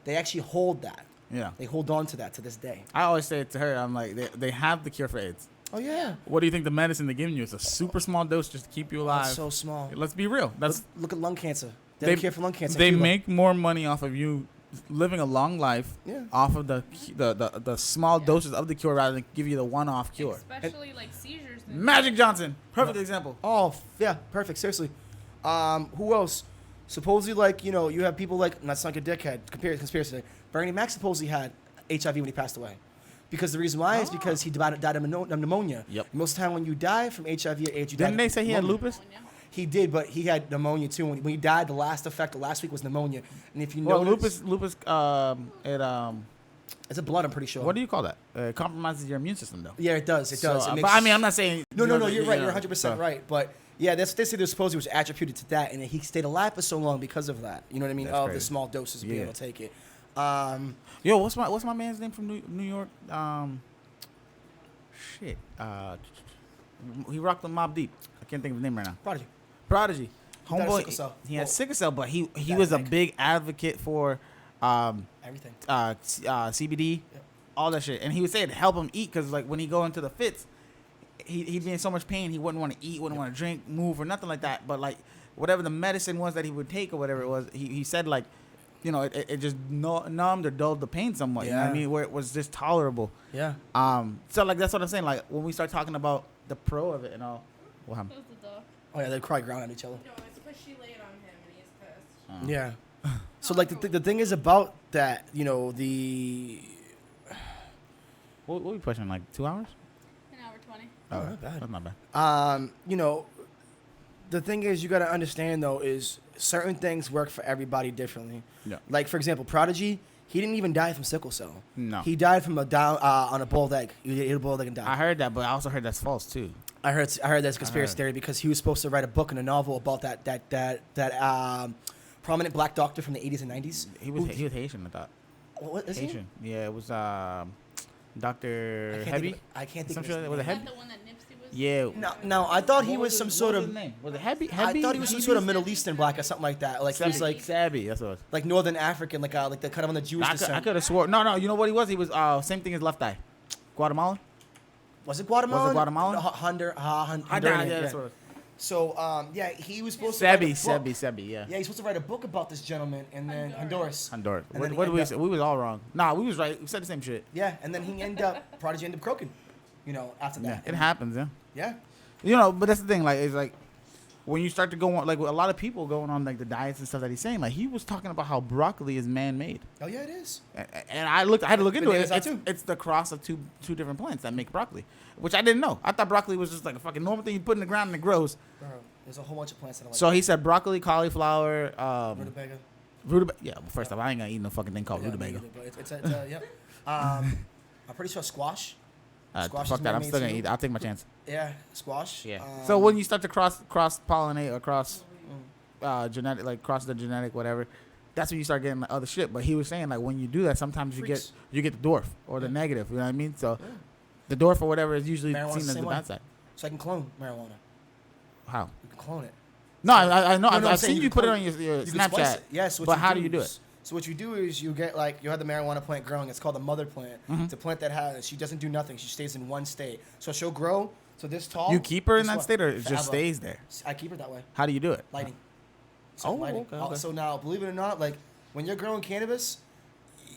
They actually hold that. Yeah. They hold on to that to this day. I always say it to her. I'm like, they have the cure for AIDS. Oh, yeah. What do you think the medicine they're giving you? It's a super small dose just to keep you alive. That's so small. Let's be real. That's Look at lung cancer. They don't care for lung cancer. They Cuba. make more money off of you living a long life Yeah. off of the small doses of the cure rather than give you the one-off cure. Especially like seizures. and Magic shit. Johnson, perfect example. Oh, yeah, perfect. Seriously. Who else? Supposedly, like, you know, you have people like, not like a dickhead, conspiracy. Bernie Mac supposedly had HIV when he passed away. Because the reason why is because he died of pneumonia. Yep. Most of the time when you die from HIV or AIDS, you die. Didn't they say he had pneumonia. lupus? Pneumonia. He did, but he had pneumonia too. When he died, the last effect, the last week was pneumonia. And if you Well, know lupus, it's a blood, I'm pretty sure. what do you call that? It compromises your immune system, though. Yeah, it does. It does. So, It but makes- I mean, I'm not saying. No, you're right. know, You're 100% so- right. But yeah, that's they say there's supposedly was attributed to that, and he stayed alive for so long because of that. You know what I mean? That's Of the crazy. small doses of being Yeah. able to take it. Yo, what's my man's name from New York? Shit. He rocked the Mob Deep. I can't think of his name right now. Prodigy. Prodigy. died of Homeboy. sickle cell. He had Well, sickle cell, but he diabetic. was a big advocate for Everything. CBD, Yep. all that shit. And he would say it help him eat because like when he go into the fits, he'd be in so much pain he wouldn't want to eat, wouldn't want to drink, move, or nothing like that. But like whatever the medicine was that he would take or whatever it was, he said like, you know, it just numbed or dulled the pain somewhat. You know what I Yeah. mean? Where it was just tolerable. Yeah. So like that's what I'm saying. Like when we start talking about the pro of it and all, what happened? Who's the dog? Oh yeah, they cry ground at each other. No, it's because she laid on him and he's pissed. Yeah. So like the thing is about that, you know, the What we pushing like 2 hours? An hour 20. Oh, not bad. That's not bad. you know, the thing is you got to understand though is certain things work for everybody differently. Yeah. Like for example, Prodigy, he didn't even die from sickle cell. No. He died from a down on a boiled egg. He ate a boiled egg and died. I heard that, but I also heard that's false too. I heard that's a conspiracy heard. theory because he was supposed to write a book and a novel about that prominent black doctor from the 80s and 90s. He was Haitian, I thought. What is he? Haitian. Yeah, it was Dr. Heavy. I can't think Some of his shit like- name. was it Is Heavy? that the one that Nipsey was? Yeah. No, I thought he What was some his- sort what of. was his name? Was it Heavy? I thought he was some sort of Middle Eastern black or something like that. Like he was like Sabby. That's what it was. like Northern African, like the kind of on the Jewish I descent. could have swore. No. You know what he was? He was same thing as Left Eye. Guatemalan. Was it Guatemalan? Was it Guatemalan? No, Honduran, Yeah, that's yeah. what it So yeah, he was supposed was. to write a Sebby. book. Sebby. Yeah. Yeah, he's supposed to write a book about this gentleman, and then Honduras. Honduras. And What then did he we ended say? up- We was all wrong. Nah, we was right. We said the same shit. Yeah, and then he ended up Prodigy ended up croaking. You know, after Yeah, that. it happens. Yeah. Yeah. You know, but that's the thing. Like, it's like when you start to go on, like a lot of people going on like the diets and stuff that he's saying. Like he was talking about how broccoli is man-made, Oh yeah, it is. and I had to look into it. Bananas are too. It's the cross of two different plants that make broccoli, which I didn't know. I thought broccoli was just like a fucking normal thing you put in the ground and it grows. Bro, there's a whole bunch of plants that I like. So he said broccoli, cauliflower, Rutabaga. rutabaga. Yeah, well, first off, I ain't gonna eat no fucking thing called Yeah, me rutabaga. either, but it's a yep. I'm pretty sure squash. Squash Fuck is that. I'm man-made still gonna too. eat. I'll take my chance. Yeah, squash. Yeah. So when you start to cross pollinate or cross Mm. genetic, like cross the genetic whatever, that's when you start getting the other shit. But he was saying like when you do that, sometimes Freaks. you get the dwarf or the negative. You know what I mean? So the dwarf or whatever is usually Marijuana's seen the as same the way. bad side. So I can clone marijuana. How? You can clone it. No, I know. No, no, I'm I've saying seen you you can put it clone- on your You can splice Snapchat. it. Yes. But how do you do it? So what you do is you get like you have the marijuana plant growing. It's called a mother plant. Mm-hmm. It's a plant that has she doesn't do nothing. She stays in one state. So she'll grow to this tall. You keep her in Guess that what? state, or it Forever. just stays there? I keep her that way. How do you do it? Lighting. Oh, lighting. okay. So now, believe it or not, like when you're growing cannabis,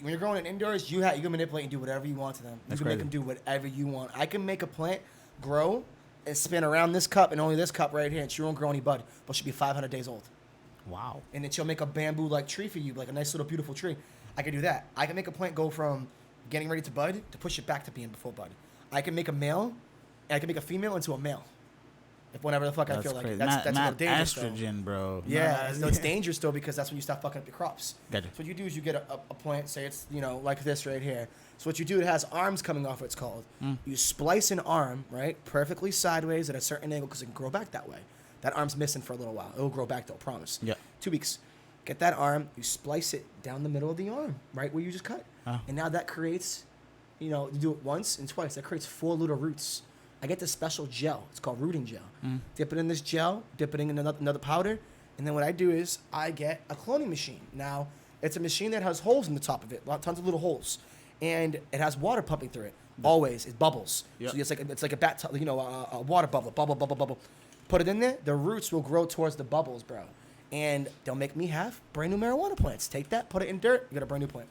when you're growing it indoors, you can manipulate and do whatever you want to them. You can make them do whatever you want. I can make a plant grow and spin around this cup and only this cup right here, and she won't grow any bud, but she'll be 500 days old. Wow. And then she'll make a bamboo-like tree for you, like a nice little beautiful tree. I can do that. I can make a plant go from getting ready to bud to push it back to being before bud. I can make a male, and I can make a female into a male. If whenever the fuck I feel crazy. like that's a little dangerous. Estrogen, bro. Yeah, it's dangerous though because that's when you start fucking up your crops. Gotcha. So what you do is you get a plant, say it's like this right here. So what you do, it has arms coming off. It's called. You splice an arm right perfectly sideways at a certain angle because it can grow back that way. That arm's missing for a little while. It'll grow back though, promise. Yeah. 2 weeks. Get that arm. You splice it down the middle of the arm, right where you just cut. And now that creates, you do it once and twice. That creates 4 little roots. I get this special gel. It's called rooting gel. Dip it in this gel, dip it in another powder, and then what I do is I get a cloning machine. Now, it's a machine that has holes in the top of it, tons of little holes, and it has water pumping through it. Always, it bubbles. Yep. So it's like a a water bubble. Put it in there, the roots will grow towards the bubbles, bro, and they'll make me have brand new marijuana plants. Take that, put it in dirt, you get a brand new plant.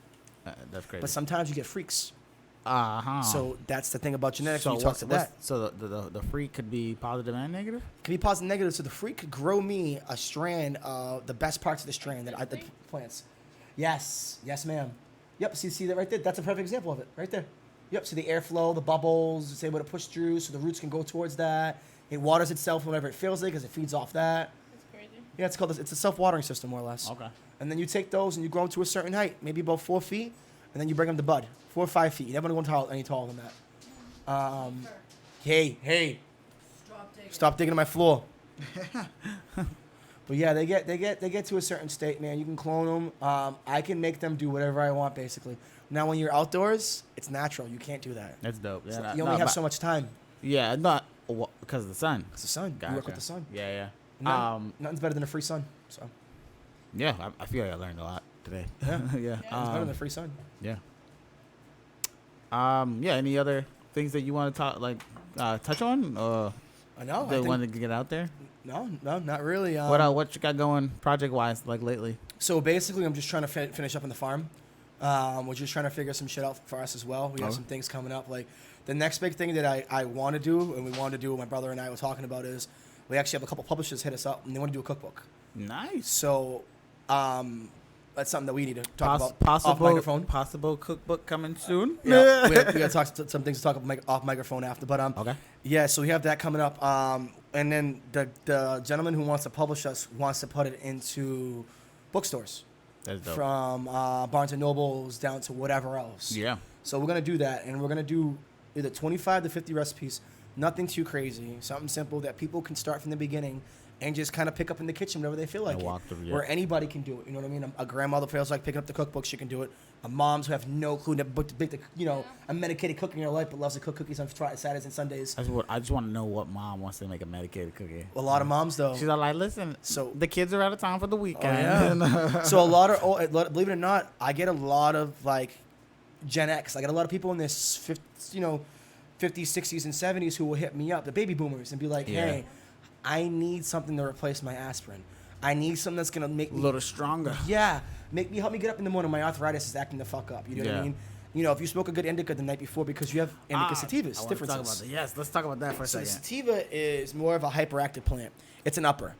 That's crazy. But sometimes you get freaks. So that's the thing about genetics. When you talk to that. So the freak could be positive and negative? Could be positive and negative. So the freak could grow me a strand of the best parts of the strand the plants. Yes, ma'am. Yep. See that right there? That's a perfect example of it, right there. Yep. So the airflow, the bubbles, it's able to push through, so the roots can go towards that. It waters itself whenever it feels like, because it feeds off that. That's crazy. Yeah, it's a self-watering system more or less. Okay. And then you take those and you grow them to a certain height, maybe about 4 feet, and then you bring them to bud. 4 or 5 feet. You never want to go any taller than that. Hey. Stop digging on my floor. But yeah, they get to a certain state, man. You can clone them. I can make them do whatever I want, basically. Now, when you're outdoors, it's natural. You can't do that. That's dope. Yeah, So you only have so much time. Yeah, not because of the sun. It's the sun. Gotcha. You work with the sun. Yeah. Nothing's better than a free sun. So. Yeah, I feel like I learned a lot today. Yeah. Yeah. It's better than a free sun. Yeah. Yeah. Any other things that you want to touch on? I know. They wanted to get out there. No, not really. What you got going project wise lately? So basically, I'm just trying to finish up on the farm. We're just trying to figure some shit out for us as well. We have some things coming up. Like the next big thing that I want to do, and we want to do, my brother and I were talking about, is we actually have a couple publishers hit us up and they want to do a cookbook. Nice. So that's something that we need to talk about off microphone. Possible cookbook coming soon. Yeah, we got to talk some things to talk about off microphone after. But okay. Yeah, so we have that coming up. And then the gentleman who wants to publish us wants to put it into bookstores. That's dope. From Barnes and Nobles down to whatever else. Yeah. So we're gonna do that, and we're gonna do either 25 to 50 recipes. Nothing too crazy. Something simple that people can start from the beginning and just kind of pick up in the kitchen whenever they feel like it. Where anybody can do it. You know what I mean? A grandmother feels like picking up the cookbook, she can do it. A moms who have no clue, never booked a medicated cook in her life, but loves to cook cookies on Saturdays and Sundays. I just want to know what mom wants to make a medicated cookie. A lot of moms, though. She's like, listen, so the kids are out of town for the weekend. Oh, yeah. So believe it or not, I get a lot of Gen X. I get a lot of people in this 50s, 60s, and 70s who will hit me up, the baby boomers, and be like, hey, I need something to replace my aspirin. I need something that's going to make me... a little stronger. Yeah. Help me get up in the morning. My arthritis is acting the fuck up. You know what I mean? If you smoke a good indica the night before, because you have indica sativas, differences. Yes, let's talk about that for a second. So sativa is more of a hyperactive plant. It's an upper.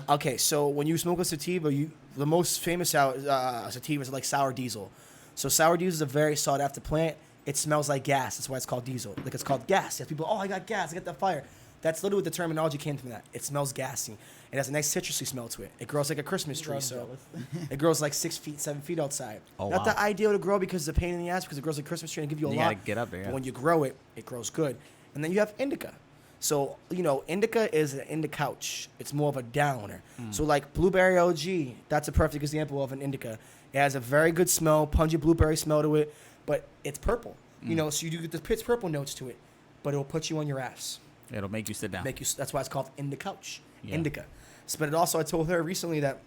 Okay, so when you smoke a sativa, the most famous sativas are like sour diesel. So sour diesel is a very sought after plant. It smells like gas. That's why it's called diesel. Like it's called gas. You have people, I got gas. I got that fire. That's literally what the terminology came from that. It smells gassy. It has a nice citrusy smell to it. It grows like a Christmas tree, so it grows like 6 feet, 7 feet outside. Not the ideal to grow because it's a pain in the ass, because it grows like a Christmas tree and give you a lot. You gotta get up there. But when you grow it, it grows good. And then you have indica. So, indica is an indicouch. It's more of a downer. So like blueberry OG, that's a perfect example of an indica. It has a very good smell, pungent blueberry smell to it, but it's purple. So you do get the pitch purple notes to it, but it'll put you on your ass. It'll make you sit down. That's why it's called indicouch. Indica. So, but I told her recently that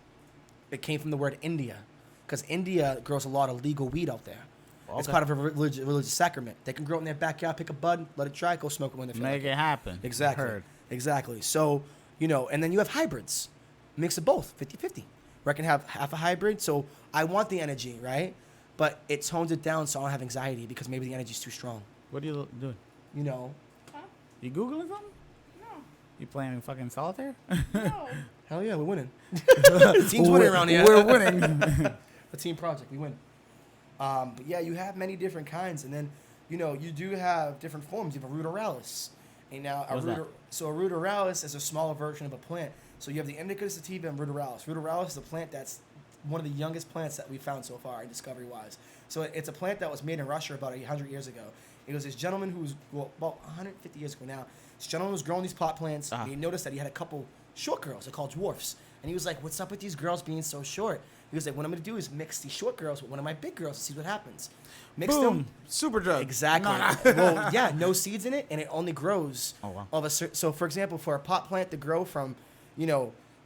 it came from the word India, because India grows a lot of legal weed out there. Okay. It's part of a religious sacrament. They can grow it in their backyard, pick a bud, let it dry, go smoke it when they feel like it. Make it happen. Exactly. So, and then you have hybrids. Mix of both, 50-50. Where I can have half a hybrid. So I want the energy, right? but it tones it down so I don't have anxiety because maybe the energy's too strong. What are you doing? You know. Huh? You Googling something? No. You playing fucking solitaire? No. Hell yeah, we're winning. The team's winning around here. We're winning. A team project, we win. But yeah, you have many different kinds, and then you do have different forms. You have a ruderalis, and now a ruderalis is a smaller version of a plant. So you have the indica sativa and ruderalis. Ruderalis is a plant that's one of the youngest plants that we found so far, discovery-wise. So it's a plant that was made in Russia about 100 years ago. It was this gentleman who was about 150 years ago now. This gentleman was growing these pot plants. And he noticed that he had a couple short girls. They're called dwarfs. And he was like, "What's up with these girls being so short?" He was like, "What I'm going to do is mix these short girls with one of my big girls and see what happens." Mix Boom. them. Super drug. Exactly. Well, yeah, no seeds in it, and it only grows. Oh, wow. Of a so, for example, for a pot plant to grow from,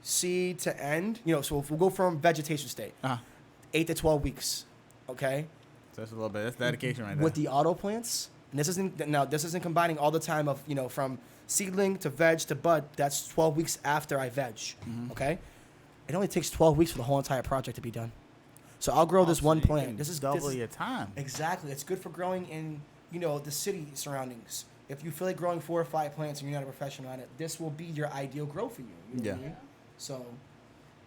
seed to end, so if we'll go from vegetation state, 8 to 12 weeks, okay? So that's a little bit. That's dedication right there. With the auto plants, and this isn't combining all the time of, from seedling to veg to bud. That's 12 weeks after I veg, okay? It only takes 12 weeks for the whole entire project to be done. So I'll grow this so one you plant. can This is double your time. Exactly. It's good for growing in, the city surroundings. If you feel like growing 4 or 5 plants and you're not a professional at it, this will be your ideal grow for you. You know what I mean? So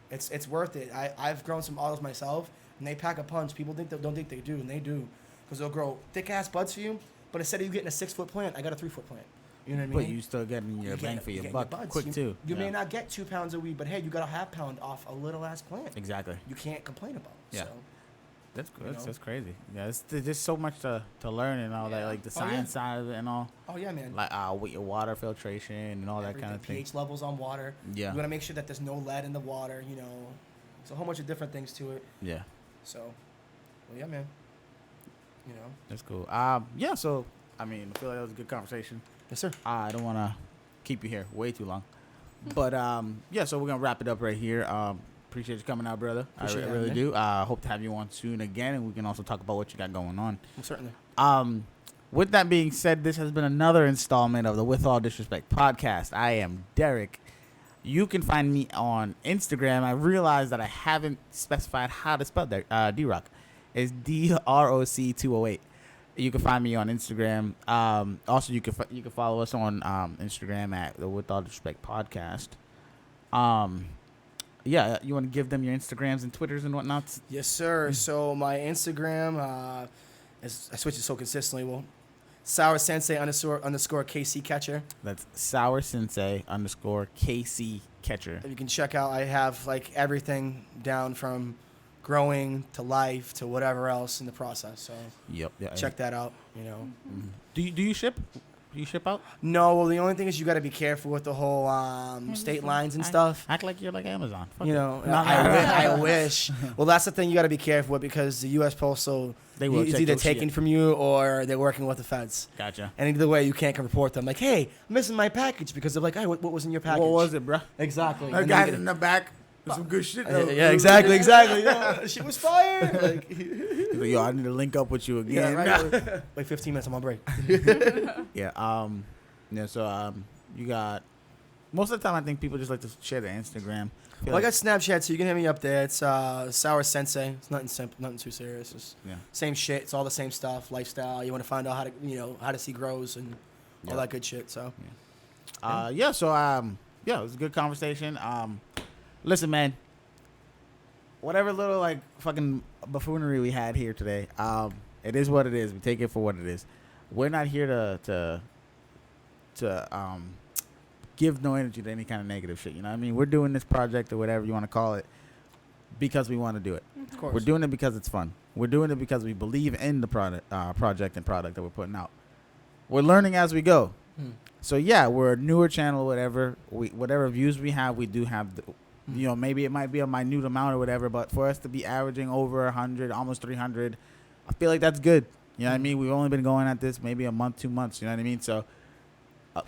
it's worth it. I've grown some autos myself, and they pack a punch. People don't think they do, and they do. Because they'll grow thick-ass buds for you, but instead of you getting a 6-foot plant, I got a 3-foot plant. You know what I mean? But you still getting your bang for your buck quick, too. You may not get 2 pounds a weed, but hey, you got a half pound off a little-ass plant. Exactly. You can't complain about it. Yeah. So. That's good. That's crazy. Yeah, there's just so much to learn and all that, like the science side of it and all. Oh yeah, man. Like with your water filtration and all that kind of thing. pH levels on water. Yeah. You want to make sure that there's no lead in the water. It's a whole bunch of different things to it. Yeah. So, well, yeah, man. That's cool. Yeah. So, I mean, I feel like that was a good conversation. Yes, sir. I don't want to keep you here way too long, but yeah. So we're gonna wrap it up right here. Appreciate you coming out, brother. Appreciate I you really having do. Hope to have you on soon again, and we can also talk about what you got going on. Well, certainly. With that being said, this has been another installment of the With All Disrespect podcast. I am Derek. You can find me on Instagram. I realized that I haven't specified how to spell that. D-Rock. It's DROC 208. You can find me on Instagram. Also, you can follow us on Instagram at the With All Disrespect podcast. Yeah, you want to give them your Instagrams and Twitters and whatnot? Yes, sir. So my Instagram, I switch it so consistently. Well, Soursensi __ KC Catcher. That's Soursensi _ KC Catcher. You can check out. I have like everything down from growing to life to whatever else in the process. So Yep. Yeah. check that out. Mm-hmm. Do you ship? Do you ship out? No. Well, the only thing is you got to be careful with the whole state lines and stuff. Act like you're like Amazon. Fuck I wish. Well, that's the thing you got to be careful with because the U.S. Postal is either taken from you or they're working with the feds. Gotcha. And either way, you can't report them. Like, hey, I'm missing my package because they're like, hey, what was in your package? What was it, bro? Exactly. That guy's in the back. Some good shit. Though. Yeah, exactly. Yo, she was fired. Like, yo, I need to link up with you again. Yeah, right. Wait 15 minutes. I'm on break. Yeah. Yeah. So you got most of the time. I think people just like to share their Instagram. Well, I got Snapchat, so you can hit me up there. It's Soursensi. It's nothing simple, nothing too serious. It's same shit. It's all the same stuff. Lifestyle. You want to find out how to see grows and all that good shit. So yeah. So yeah, it was a good conversation. Listen, man. Whatever little like fucking buffoonery we had here today, it is what it is. We take it for what it is. We're not here to give no energy to any kind of negative shit. You know what I mean? We're doing this project or whatever you want to call it because we want to do it. Of course. We're doing it because it's fun. We're doing it because we believe in the project and product that we're putting out. We're learning as we go. So yeah, we're a newer channel or whatever. Whatever views we have, we do have. Maybe it might be a minute amount or whatever, but for us to be averaging over 100, almost 300, I feel like that's good. You know what I mean? We've only been going at this maybe a month, 2 months. You know what I mean? So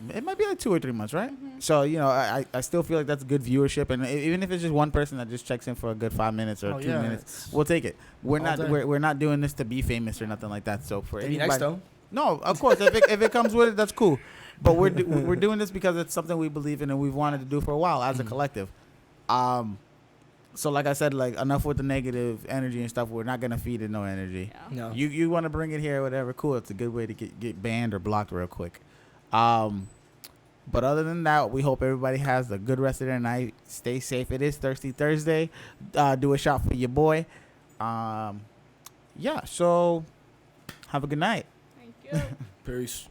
it might be like 2 or 3 months, right? So, I still feel like that's good viewership. And even if it's just one person that just checks in for a good 5 minutes or 2 minutes, we'll take it. We're not doing this to be famous or nothing like that. So for anybody, nice though. No, of course, if it comes with it, that's cool. But we're doing this because it's something we believe in and we've wanted to do for a while as a collective. So like I said, like enough with the negative energy and stuff. We're not gonna feed it no energy. Yeah. No. You want to bring it here, whatever. Cool. It's a good way to get banned or blocked real quick. But other than that, we hope everybody has a good rest of their night. Stay safe. It is Thirsty Thursday. Do a shot for your boy. Yeah. So have a good night. Thank you. Peace.